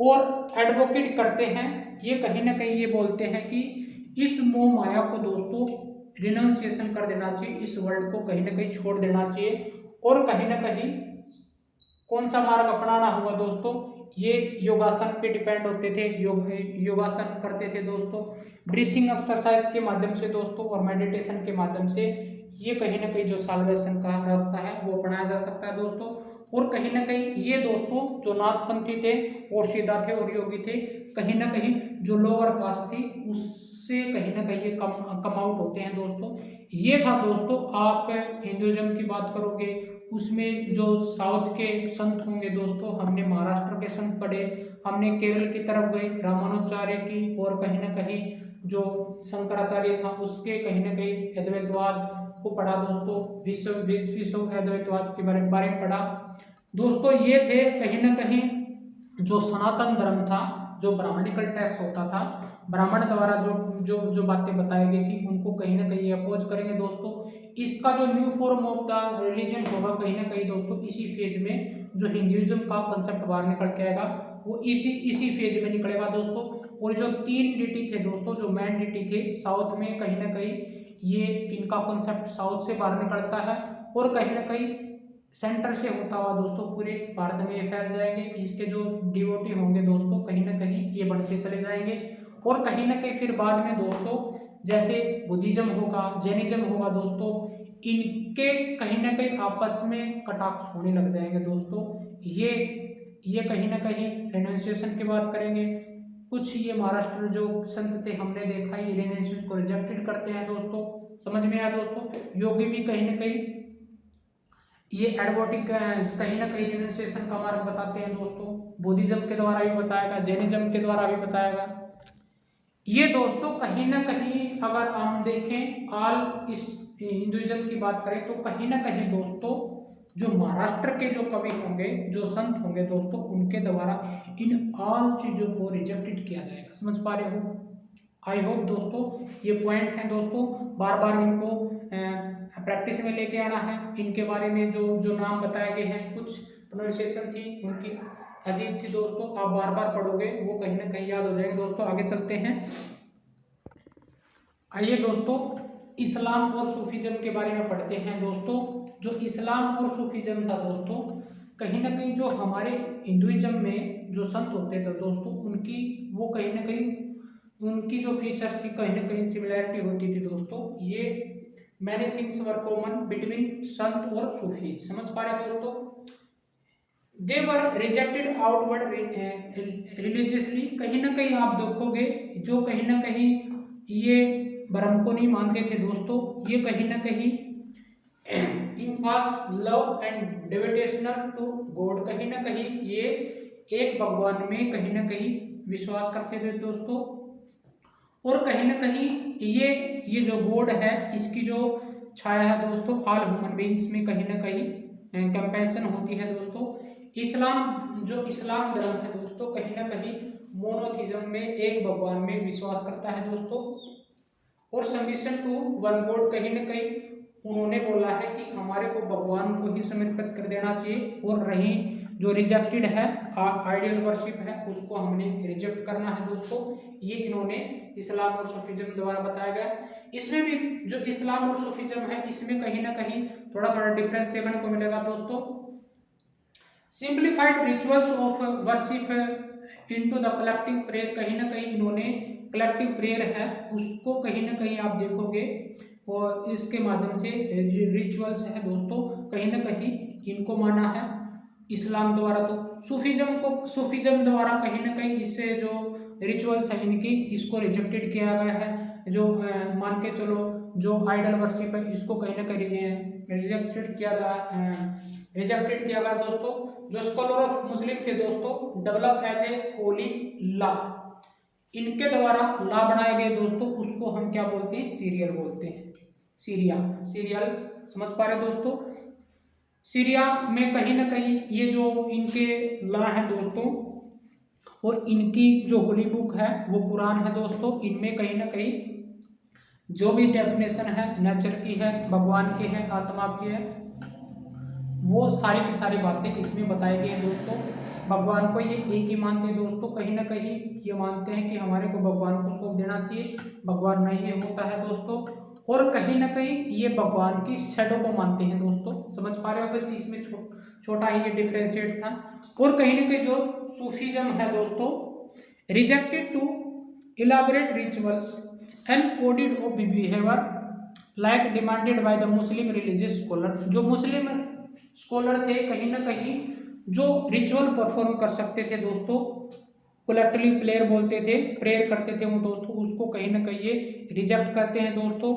और एडवोकेट करते हैं, ये कहीं ना कहीं ये बोलते हैं कि इस मोह माया को दोस्तों रिनाउंसिएशन कर देना चाहिए, इस वर्ल्ड को कहीं ना कहीं छोड़ देना चाहिए। और कहीं ना कहीं कौन सा मार्ग अपनाना होगा दोस्तों, ये योगासन पे डिपेंड होते थे, योगासन करते थे दोस्तों, ब्रीथिंग एक्सरसाइज के माध्यम से दोस्तों और मेडिटेशन के माध्यम से ये कहीं ना कहीं जो साल्वेशन का रास्ता है वो अपनाया जा सकता है दोस्तों। और कहीं ना कहीं ये दोस्तों जो नाथपंथी थे और सीधा थे और योगी थे, कहीं ना कहीं जो लोअर कास्ट थी उससे कहीं ना कहीं ये कम आउट होते हैं दोस्तों। ये था दोस्तों, आप हिंदुइज्म की बात करोगे उसमें जो साउथ के संत होंगे दोस्तों, हमने महाराष्ट्र के संत पढ़े, हमने केरल की तरफ गए रामानुजाचार्य की, और कहीं ना कहीं जो शंकराचार्य था उसके कहीं ना कहीं अद्वैतवाद को पढ़ा दोस्तों, विश्व अद्वैतवाद के बारे में पढ़ा दोस्तों। ये थे कहीं ना कहीं जो सनातन धर्म था, जो ब्राह्मणिकल टेस्ट होता था, ब्राह्मण द्वारा जो बातें बताई गई थी उनको कहीं ना कहीं अपोज करेंगे दोस्तों। इसका जो new form of the religion होगा कहीं ना कहीं दोस्तों इसी फेज में जो हिंदुइज्म का कंसेप्ट बाहर निकल के आएगा वो इसी फेज में निकलेगा दोस्तों। और जो तीन डिटी थे दोस्तों, जो मैन डिटी थे साउथ में, कहीं ना कहीं ये इनका कॉन्सेप्ट साउथ से बाहर निकलता है और कहीं ना कहीं सेंटर से होता हुआ दोस्तों पूरे भारत में ये फैल जाएंगे। इसके जो डिवोटी होंगे दोस्तों कहीं ना कहीं ये बढ़ते चले जाएंगे, और कहीं ना कहीं फिर बाद में दोस्तों जैसे बुद्धिज्म होगा, जैनिज्म होगा दोस्तों, इनके कहीं ना कहीं आपस में कटाक्ष होने लग जाएंगे दोस्तों। ये कहीं ना कहीं रेनुंसिएशन की बात करेंगे, कुछ ये महाराष्ट्र जो संत थे हमने देखा ये रिनेसेंस को रिजेक्टेड करते हैं दोस्तों। समझ में आया दोस्तों। योगी भी कहीं ना कहीं ये एडवर्टिक कहीं ना कहीं रिनेसेंस का मार्ग बताते हैं दोस्तों। बुद्धिज्म के द्वारा भी बताएगा, जैनिज्म के द्वारा भी बताएगा। ये दोस्तों कहीं ना कहीं अगर हम देखें ऑल इस हिंदुइज्म की बात करें तो कहीं ना कहीं दोस्तों जो महाराष्ट्र के जो कवि होंगे, जो संत होंगे दोस्तों, उनके द्वारा इन ऑल चीजों को रिजेक्टेड किया जाएगा। समझ पा रहे हो? आई होप दोस्तों ये पॉइंट है दोस्तों, बार बार इनको प्रैक्टिस में लेके आना है। इनके बारे में जो जो नाम बताए गए हैं, कुछ प्रोनाउंसिएशन थी उनकी अजीब थी दोस्तों, आप बार बार पढ़ोगे वो कहीं ना कहीं याद हो जाएंगे दोस्तों। आगे चलते हैं। आइए दोस्तों इस्लाम और सूफीज्म के बारे में पढ़ते हैं दोस्तों। जो इस्लाम और सूफीज्म था दोस्तों, कहीं ना कहीं जो हमारे हिंदुइज्म में जो संत होते थे दोस्तों, उनकी वो कहीं ना कहीं उनकी जो फीचर्स थी कहीं ना कहीं सिमिलैरिटी होती थी दोस्तों। ये many things were common between संत और सूफी। समझ पा रहे दोस्तों? दे वर रिजेक्टेड आउटवर्ड रिलीजियसली। कहीं ना कहीं आप देखोगे जो कहीं ना कहीं ये ब्रह्म को नहीं मानते थे दोस्तों, ये कहीं ना कहीं लव एंड डिवोटेशनल टू गॉड, कहीं ना कहीं ये एक भगवान में कहीं ना कहीं विश्वास करते थे दोस्तों। और कहीं ना कहीं ये जो गॉड है इसकी जो छाया है दोस्तों ऑल ह्यूमन बीइंग्स में कहीं ना कहीं कंपैशन होती है दोस्तों। इस्लाम धर्म है दोस्तों, कहीं ना कहीं मोनोथिज्म में एक भगवान में विश्वास करता है दोस्तों। और सबमिशन टू वन गॉड, कहीं ना कहीं उन्होंने बोला है कि हमारे को भगवान को ही समर्पित कर देना चाहिए। और रही जो रिजेक्टेड है आइडियल वर्शिप है उसको हमने रिजेक्ट करना है दोस्तों। ये इन्होंने इस्लाम और सूफीज्म द्वारा बताया गया। इसमें भी जो इस्लाम और सूफीज्म है इसमें कहीं ना कहीं थोड़ा थोड़ा डिफरेंस देखने को मिलेगा दोस्तों। Simplified rituals of worship into the collective prayer, कहीं ना कहीं इन्होंने कलेक्टिव प्रेयर है उसको कहीं ना कहीं आप देखोगे और इसके माध्यम से रिचुअल्स है दोस्तों कहीं ना कहीं इनको माना है इस्लाम द्वारा। तो सूफीज्म द्वारा कहीं ना कहीं इससे जो रिचुअल्स है इनकी इसको रिजेक्टेड किया गया है। जो मान के चलो जो आइडल वर्शिप है इसको कहीं ना कहीं रिजेक्टेड किया गया दोस्तों। जो स्कॉलर ऑफ मुस्लिम थे दोस्तों develop as a holy law, इनके द्वारा लॉ बनाए गए दोस्तों उसको हम क्या बोलते हैं? सीरियल बोलते हैं। सीरियल समझ पा रहे दोस्तों? सीरिया में कहीं ना कहीं ये जो इनके लॉ है दोस्तों और इनकी जो होली बुक है वो कुरान है दोस्तों। इनमें कहीं ना कहीं जो भी डेफिनेशन है नेचर की है, भगवान की है, आत्मा की है, वो सारी की सारी बातें इसमें बताई गई हैं दोस्तों। भगवान को ये एक ही मानते हैं दोस्तों, कहीं ना कहीं ये मानते हैं कि हमारे को भगवान को सौंप देना चाहिए, भगवान नहीं होता है दोस्तों। और कहीं ना कहीं ये भगवान की शैडो को मानते हैं दोस्तों। समझ पा रहे हो? बस इसमें छोटा ही ये डिफरेंशिएट था। और कहीं ना कहीं जो सूफीज्म है दोस्तों rejected to elaborate rituals and coded of behaviour like demanded by the Muslim religious scholar. जो मुस्लिम स्कॉलर थे कहीं ना कहीं जो रिचुअल परफॉर्म कर सकते थे दोस्तों, कलेक्टिवली प्रेयर बोलते थे, प्रेयर करते थे वो दोस्तों, उसको कहीं ना कहीं ये रिजेक्ट करते हैं दोस्तों।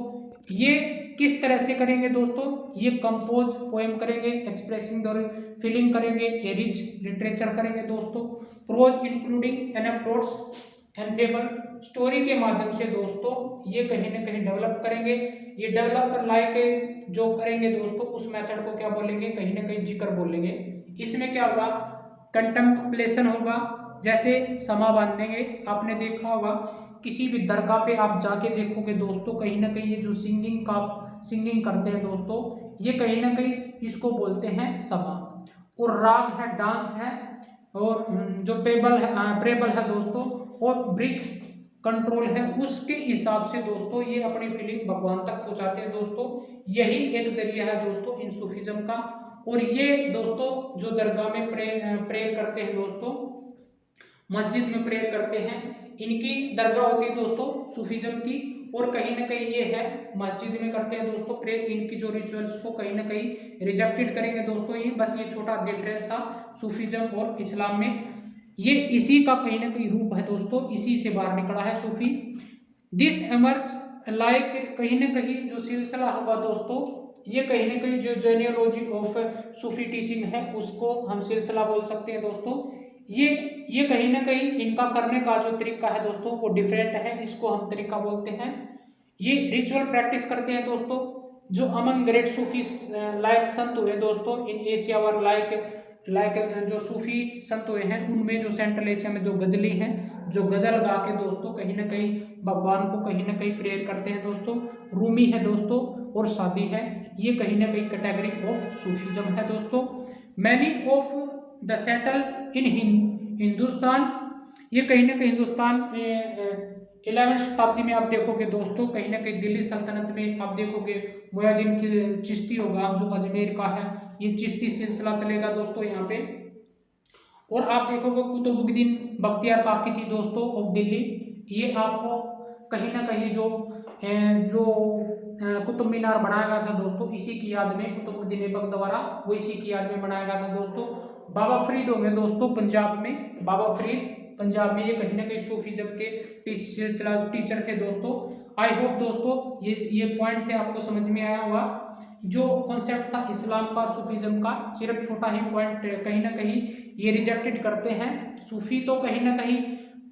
ये किस तरह से करेंगे दोस्तों? ये कंपोज पोएम करेंगे, एक्सप्रेसिंग द फीलिंग करेंगे, ये रिच लिटरेचर करेंगे दोस्तों, prose including anecdotes and fable, story के माध्यम से दोस्तों ये कहीं ना कहीं डेवलप करेंगे। ये डेवलप लाइक जो करेंगे दोस्तों उस मेथड को क्या बोलेंगे? कहीं ना कहीं जिक्र बोलेंगे। इसमें क्या होगा? कंटेम्पलेशन होगा, जैसे समा बांधेंगे। आपने देखा होगा किसी भी दरगाह पे आप जाके देखोगे दोस्तों कहीं ना कहीं ये जो सिंगिंग करते हैं दोस्तों ये कहीं ना कहीं इसको बोलते हैं समा। और राग है, डांस है, और जो प्रेबल है दोस्तों और ब्रिक कंट्रोल है, उसके हिसाब से दोस्तों ये अपनी फीलिंग भगवान तक पहुंचाते हैं दोस्तों। यही एक जरिया है दोस्तों इन सूफीज्म का। और ये दोस्तों जो दरगाह में प्रेयर करते हैं दोस्तों, मस्जिद में प्रेयर करते हैं, इनकी दरगाह होती है दोस्तों सूफीज्म की। और कहीं ना कहीं ये है मस्जिद में करते हैं दोस्तों प्रेयर। इनकी जो रिचुअल्स को कहीं ना कहीं रिजेक्टेड करेंगे दोस्तों। ये बस ये छोटा डिफरेंस था सूफीज्म और इस्लाम में। ये इसी का कहीं ना कहीं रूप है दोस्तों, इसी से बाहर निकला है सूफी। दिस एमर्ज लाइक, कहीं ना कहीं जो सिलसिला होगा दोस्तों, ये कहीं ना कहीं जो जेनियोलॉजी ऑफ सूफी टीचिंग है उसको हम सिलसिला बोल सकते हैं दोस्तों। ये कहीं ना कहीं इनका करने का जो तरीका है दोस्तों वो डिफरेंट है, इसको हम तरीका बोलते हैं। ये रिचुअल प्रैक्टिस करते हैं दोस्तों, जो अमंग ग्रेट सूफी लाइक संत हुए दोस्तों इन एशिया और लाइक जो सूफी संत हुए हैं उनमें जो सेंट्रल एशिया में जो गजली हैं, जो गजल गा के दोस्तों कहीं ना कहीं भगवान को कहीं ना कहीं प्रेयर करते हैं दोस्तों। रूमी है दोस्तों और सादी है, ये कहीं ना कहीं कैटेगरी ऑफ सूफीज्म है दोस्तों। Many of the settle in Hindustan, ये कहीं ना कहीं हिंदुस्तान में 11वीं शताब्दी में आप देखोगे दोस्तों, कहीं ना कहीं दिल्ली सल्तनत में आप देखोगे मुयादिन की चिश्ती होगा जो अजमेर का है, ये चिश्ती सिलसिला चलेगा दोस्तों यहाँ पे। और आप देखोगे कुतुबुद्दीन बख्तियार काकी थी दोस्तों ऑफ दिल्ली, ये आपको कहीं ना कहीं जो कुतुब मीनार बनाया गया था दोस्तों इसी की याद में, कुतुबुद्दीन ऐबक द्वारा, वो इसी की याद में बनाया गया था दोस्तों। बाबा फरीद होंगे दोस्तों पंजाब में, बाबा फरीद पंजाब में, ये कहीं ना कहीं सूफीज्म के सिलसिला टीचर थे दोस्तों। आई होप दोस्तों ये पॉइंट थे आपको समझ में आया होगा। जो कॉन्सेप्ट था इस्लाम का सूफीज्म का, सिर्फ छोटा ही पॉइंट, कहीं ना कहीं ये रिजेक्टेड करते हैं सूफी, तो कहीं ना कहीं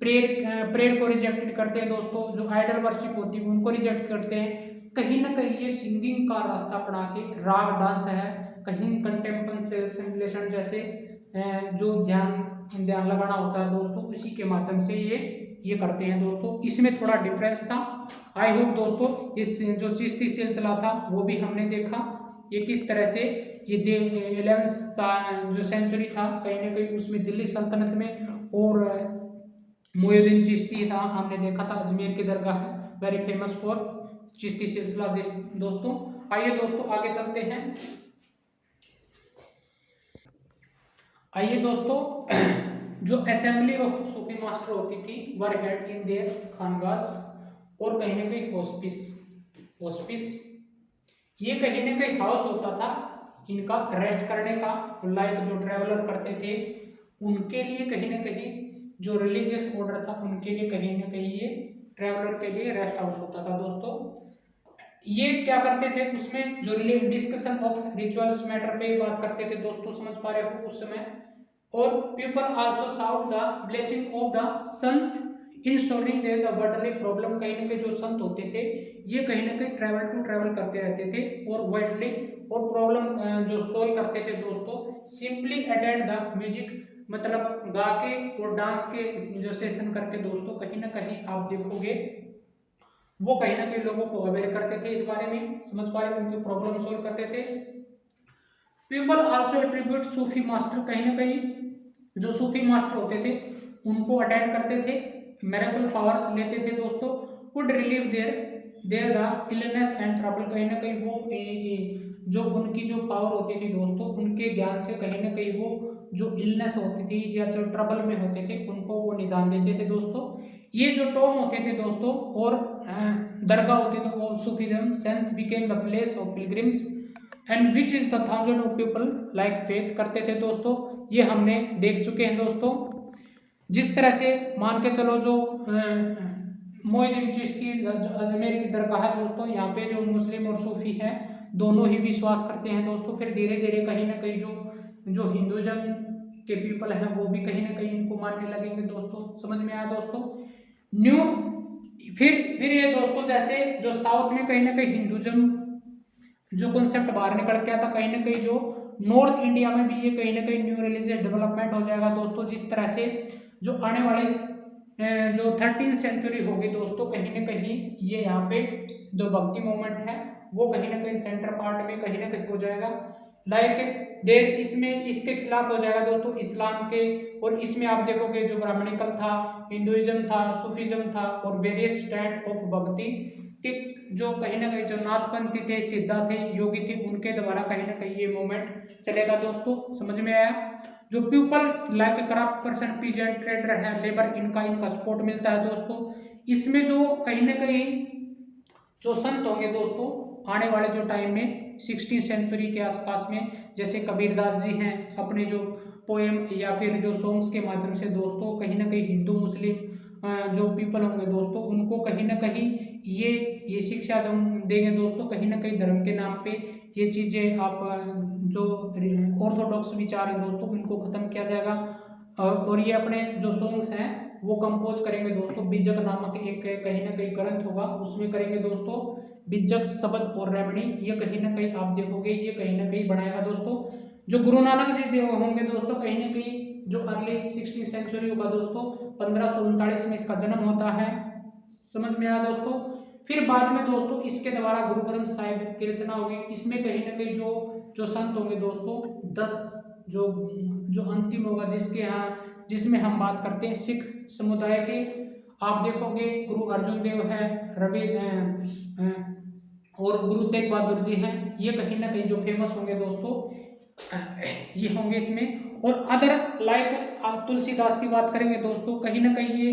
प्रेयर को रिजेक्टेड करते हैं दोस्तों, जो आइडल वर्शिप होती है उनको रिजेक्ट करते हैं। कहीं ना कहीं ये सिंगिंग का रास्ता अपना के राग डांस है, कहीं कंटेम्परेशन जैसे जो ध्यान लगाना होता है दोस्तों, उसी के माध्यम से ये करते हैं दोस्तों, इसमें थोड़ा डिफरेंस था। आई होप दोस्तों इस जो चिश्ती सिलसिला था वो भी हमने देखा, ये किस तरह से ये 11वीं जो सेंचुरी था कहीं ना कहीं उसमें दिल्ली सल्तनत में, और मुइनुद्दीन चिश्ती था हमने देखा था, अजमेर की दरगाह वेरी फेमस फॉर चिश्ती सिलसिला दोस्तों। आइए दोस्तों आगे चलते हैं। आइए दोस्तों जो असेंबली ऑफ सूफी मास्टर होती थी वर हेड इन देयर खानगाज, और कहीं ना कहीं हॉस्पिस, ये कहीं ना कहीं हाउस होता था इनका रेस्ट करने का, लाइक जो ट्रेवलर करते थे उनके लिए कहीं ना कहीं, जो रिलीजियस ऑर्डर था उनके लिए कहीं ना कहीं ये ट्रेवलर के लिए रेस्ट हाउस होता था दोस्तों। ये क्या करते थे उसमें, जो डिस्कशन ऑफ रिचुअल्स मैटर पे बात करते थे दोस्तों, समझ पा रहे हो उस समय। और people also sought the blessing of the sant in solving their the worldly problem, कहीं ना कहीं जो संत होते थे ये कहीं ना कहीं ट्रैवल करते रहते थे और वर्ल्डली और प्रॉब्लम जो सोल्व करते थे दोस्तों। सिंपली अटेंड द म्यूजिक, मतलब गा के और डांस के जो सेशन करके दोस्तों, कहीं ना कहीं आप देखोगे वो कहीं ना कहीं लोगों को अवेयर करते थे इस बारे में, समझ पा रहे, उनकी प्रॉब्लम सोल्व करते थे। पीपल आल्सो एट्रीब्यूट सूफी मास्टर, कहीं ना कहीं जो सूफी मास्टर होते थे उनको अटेंड करते थे, मिरेकल पावर्स लेते थे दोस्तों, would relieve their the illness and trouble, कहीं ना कहीं वो जो उनकी जो पावर होती थी दोस्तों उनके ज्ञान से कहीं ना कहीं वो जो इलनेस होती थी या जो ट्रबल में होते थे उनको वो निदान देते थे दोस्तों। ये जो टॉम होते थे दोस्तों और दरगाह होती थी of Sufism saint became the place of pilgrims and which is the thousand of people like faith करते थे दोस्तों, ये हमने देख चुके हैं दोस्तों। जिस तरह से मान के चलो जो मोइनुद्दीन चिश्ती अजमेर की दरगाह है दोस्तों, यहाँ पे जो मुस्लिम और सूफी है दोनों ही विश्वास करते हैं दोस्तों, फिर धीरे धीरे कहीं ना कहीं जो हिंदुज़म के पीपल हैं वो भी कहीं ना कहीं इनको मानने लगेंगे दोस्तों, समझ में आया दोस्तों। फिर ये दोस्तों जैसे जो साउथ में कहीं ना कहीं हिंदुज़म जो कॉन्सेप्ट बाहर निकल के आता, कहीं ना कहीं जो नॉर्थ इंडिया में भी ये कहीं ना कहीं न्यू रिलीजियस डेवलपमेंट हो जाएगा दोस्तों। जिस तरह से जो आने वाले जो 13वीं सेंचुरी होगी दोस्तों, कहीं ना कहीं ये यहाँ पे जो भक्ति मूवमेंट है वो कहीं ना कहीं सेंटर पार्ट में कहीं ना कहीं हो जाएगा, लाइक देर इसमें इसके खिलाफ हो जाएगा दोस्तों इस्लाम के, और इसमें आप देखोगे जो ब्राह्मणिकल था, हिंदुइज्म था, सूफीज्म था और वेरियस टाइप ऑफ भक्ति जो कहीं ना कहीं जो नाथपंथी थे, सिद्धा थे, योगी थे, उनके द्वारा कहीं ना कहीं ये मूवमेंट चलेगा दोस्तों, समझ में आया। जो people like craft person, peasant, trader है, लेबर, इनका सपोर्ट मिलता है दोस्तों। इसमें जो कहीं ना कहीं जो संत होंगे दोस्तों आने वाले जो टाइम में 16वीं सेंचुरी के आसपास में, जैसे कबीरदास जी हैं, अपने जो पोएम या फिर जो सॉन्ग्स के माध्यम से दोस्तों कहीं ना कहीं हिंदू मुस्लिम जो पीपल होंगे दोस्तों उनको कहीं ना कहीं ये शिक्षा देंगे दोस्तों। कहीं ना कहीं धर्म के नाम पे ये चीज़ें आप जो ऑर्थोडॉक्स विचार हैं दोस्तों इनको खत्म किया जाएगा। और ये अपने जो सॉन्ग्स हैं वो कंपोज करेंगे दोस्तों। बिजक नामक एक कहीं ना कहीं ग्रंथ होगा उसमें करेंगे दोस्तों। बिजक शब्द और रेमणी ये कहीं ना कहीं आप देखोगे ये कहीं ना कहीं बनाएगा दोस्तों। जो गुरु नानक जी देव होंगे दोस्तों कहीं ना कहीं जो अर्ली 16वीं सेंचुरी होगा दोस्तों 1539 में इसका जन्म होता है। समझ में आया दोस्तों। फिर बाद में दोस्तों इसके द्वारा गुरु ग्रंथ साहिब की रचना होगी। इसमें कहीं ना कहीं जो संत होंगे दोस्तों 10 जो अंतिम होगा जिसमें हम बात करते हैं सिख समुदाय के। आप देखोगे गुरु अर्जुन देव है, रवि और गुरु तेग बहादुर जी हैं। ये कहीं ना कहीं जो फेमस होंगे दोस्तों ये होंगे इसमें। और अदर लाइक तुलसीदास की बात करेंगे दोस्तों कहीं ना कहीं ये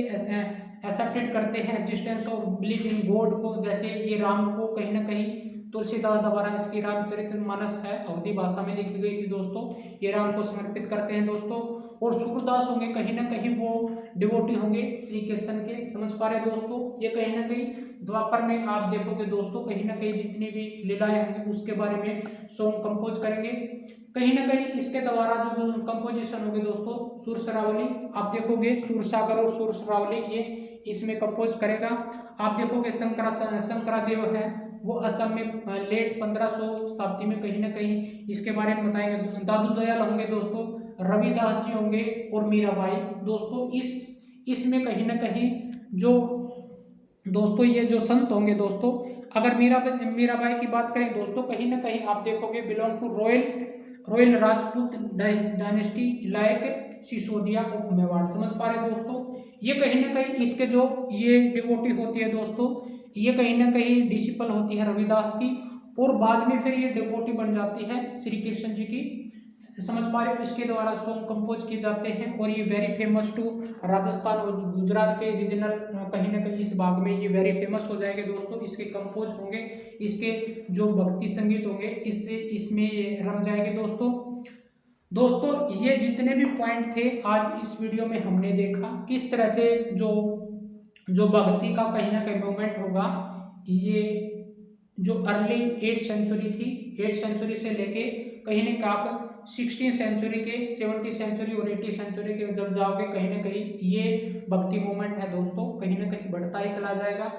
एक्सेप्टेड करते हैं existence of believe in God को। जैसे ये राम को कहीं ना कहीं तुलसीदास द्वारा इसकी रामचरितमानस है अवधी भाषा में लिखी गई थी दोस्तों। ये राम को समर्पित करते हैं दोस्तों। और सूरदास होंगे कहीं ना कहीं वो डिवोटी होंगे श्री कृष्ण के। समझ पा रहे दोस्तों। ये कहीं ना कहीं द्वापर में आप देखोगे दोस्तों कहीं ना कहीं जितनी भी लीलाएं होंगी उसके बारे में सॉन्ग कंपोज करेंगे। कहीं ना कहीं इसके द्वारा जो कंपोजिशन होगी दोस्तों सुर सरावली आप देखोगे सुर सागर और सुर सरावली ये इसमें कंपोज करेगा। आप देखोगे शंकरादेव है वो असम में लेट 1500 शताब्दी में कहीं ना कहीं इसके बारे में बताएंगे। दादू दयाल होंगे दोस्तों, रविदास जी होंगे और मीराबाई दोस्तों। इसमें कहीं ना कहीं जो दोस्तों ये जो संत होंगे दोस्तों अगर मीराबाई की बात करें दोस्तों कहीं ना कहीं आप देखोगे belong to royal Rajput dynasty like Sisodia और मेवाड़। समझ पा रहे दोस्तों। ये कहीं ना कहीं इसके जो ये डिवोटी होती है दोस्तों ये कहीं ना कहीं डिसिपल होती है रविदास की और बाद में फिर ये डिवोटी बन जाती है श्री कृष्ण जी की। समझ पा रहे हो। इसके द्वारा सॉन्ग कंपोज किए जाते हैं और ये वेरी फेमस टू राजस्थान और गुजरात के रीजनल कहीं ना कहीं इस भाग में ये वेरी फेमस हो जाएंगे दोस्तों। इसके कंपोज होंगे इसके जो भक्ति संगीत होंगे इसमें ये रम जाएंगे दोस्तों ये जितने भी पॉइंट थे आज इस वीडियो में हमने देखा किस तरह से जो भक्ति का कहीं ना कहीं मूवमेंट होगा। ये जो अर्ली 8th सेंचुरी थी 8th सेंचुरी से लेके कहीं ना कहीं आप 16th सेंचुरी के 17th सेंचुरी और 18th सेंचुरी के जब जाओगे कहीं ना कहीं ये भक्ति मूवमेंट है दोस्तों कहीं ना कहीं बढ़ता ही चला जाएगा।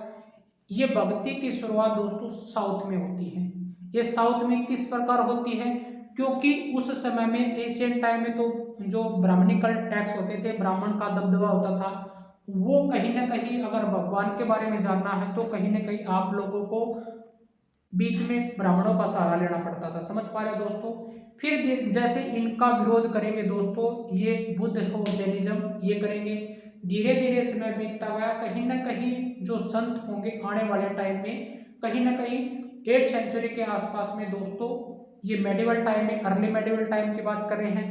ये भक्ति की शुरुआत दोस्तों साउथ में होती है। ये साउथ में किस प्रकार होती है क्योंकि उस समय में एशियन टाइम में तो जो ब्राह्मणिकल टैक्स होते थे ब्राह्मण का दबदबा होता था वो कहीं ना कहीं अगर भगवान के बारे में जानना है तो कहीं ना कहीं आप लोगों को बीच में ब्राह्मणों का सहारा लेना पड़ता था। समझ पा रहे दोस्तों। फिर जैसे इनका विरोध करेंगे दोस्तों ये बुद्ध और जैनिज्म ये करेंगे। धीरे धीरे समय बीतता गया कहीं ना कहीं जो संत होंगे आने वाले टाइम में कहीं ना कहीं 8th सेंचुरी के आसपास में दोस्तों ये मेडिवल टाइम में अर्ली मेडिवल टाइम की बात कर रहे हैं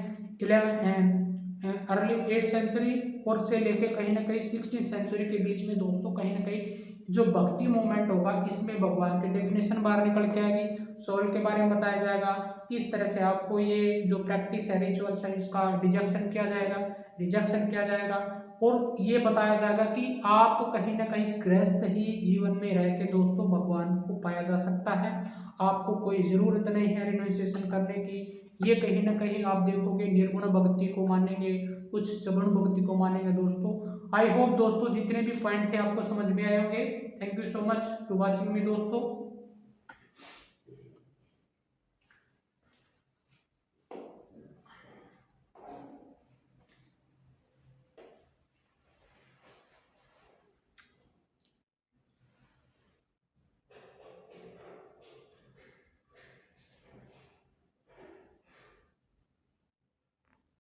अर्ली 8th सेंचुरी और से लेके कहीं ना कहीं 16th सेंचुरी के बीच में दोस्तों कहीं ना कहीं जो भक्ति मूवमेंट होगा इसमें भगवान की डेफिनेशन बाहर निकल के आएगी। सोल के बारे में बताया जाएगा किस तरह से आपको ये जो प्रैक्टिस है रिचुअल्स है इसका रिजेक्शन किया जाएगा और ये बताया जाएगा कि आप कहीं ना कहीं गृहस्थ ही जीवन में रह के दोस्तों भगवान को पाया जा सकता है। आपको कोई ज़रूरत नहीं है रिनाउंसिएशन करने की। ये कहीं ना कहीं आप देखोगे निर्गुण भक्ति को मानेंगे कुछ सगुण भक्ति को मानेंगे दोस्तों। आई होप दोस्तों जितने भी पॉइंट थे आपको समझ में आए होंगे। Thank you so much to watching me दोस्तों।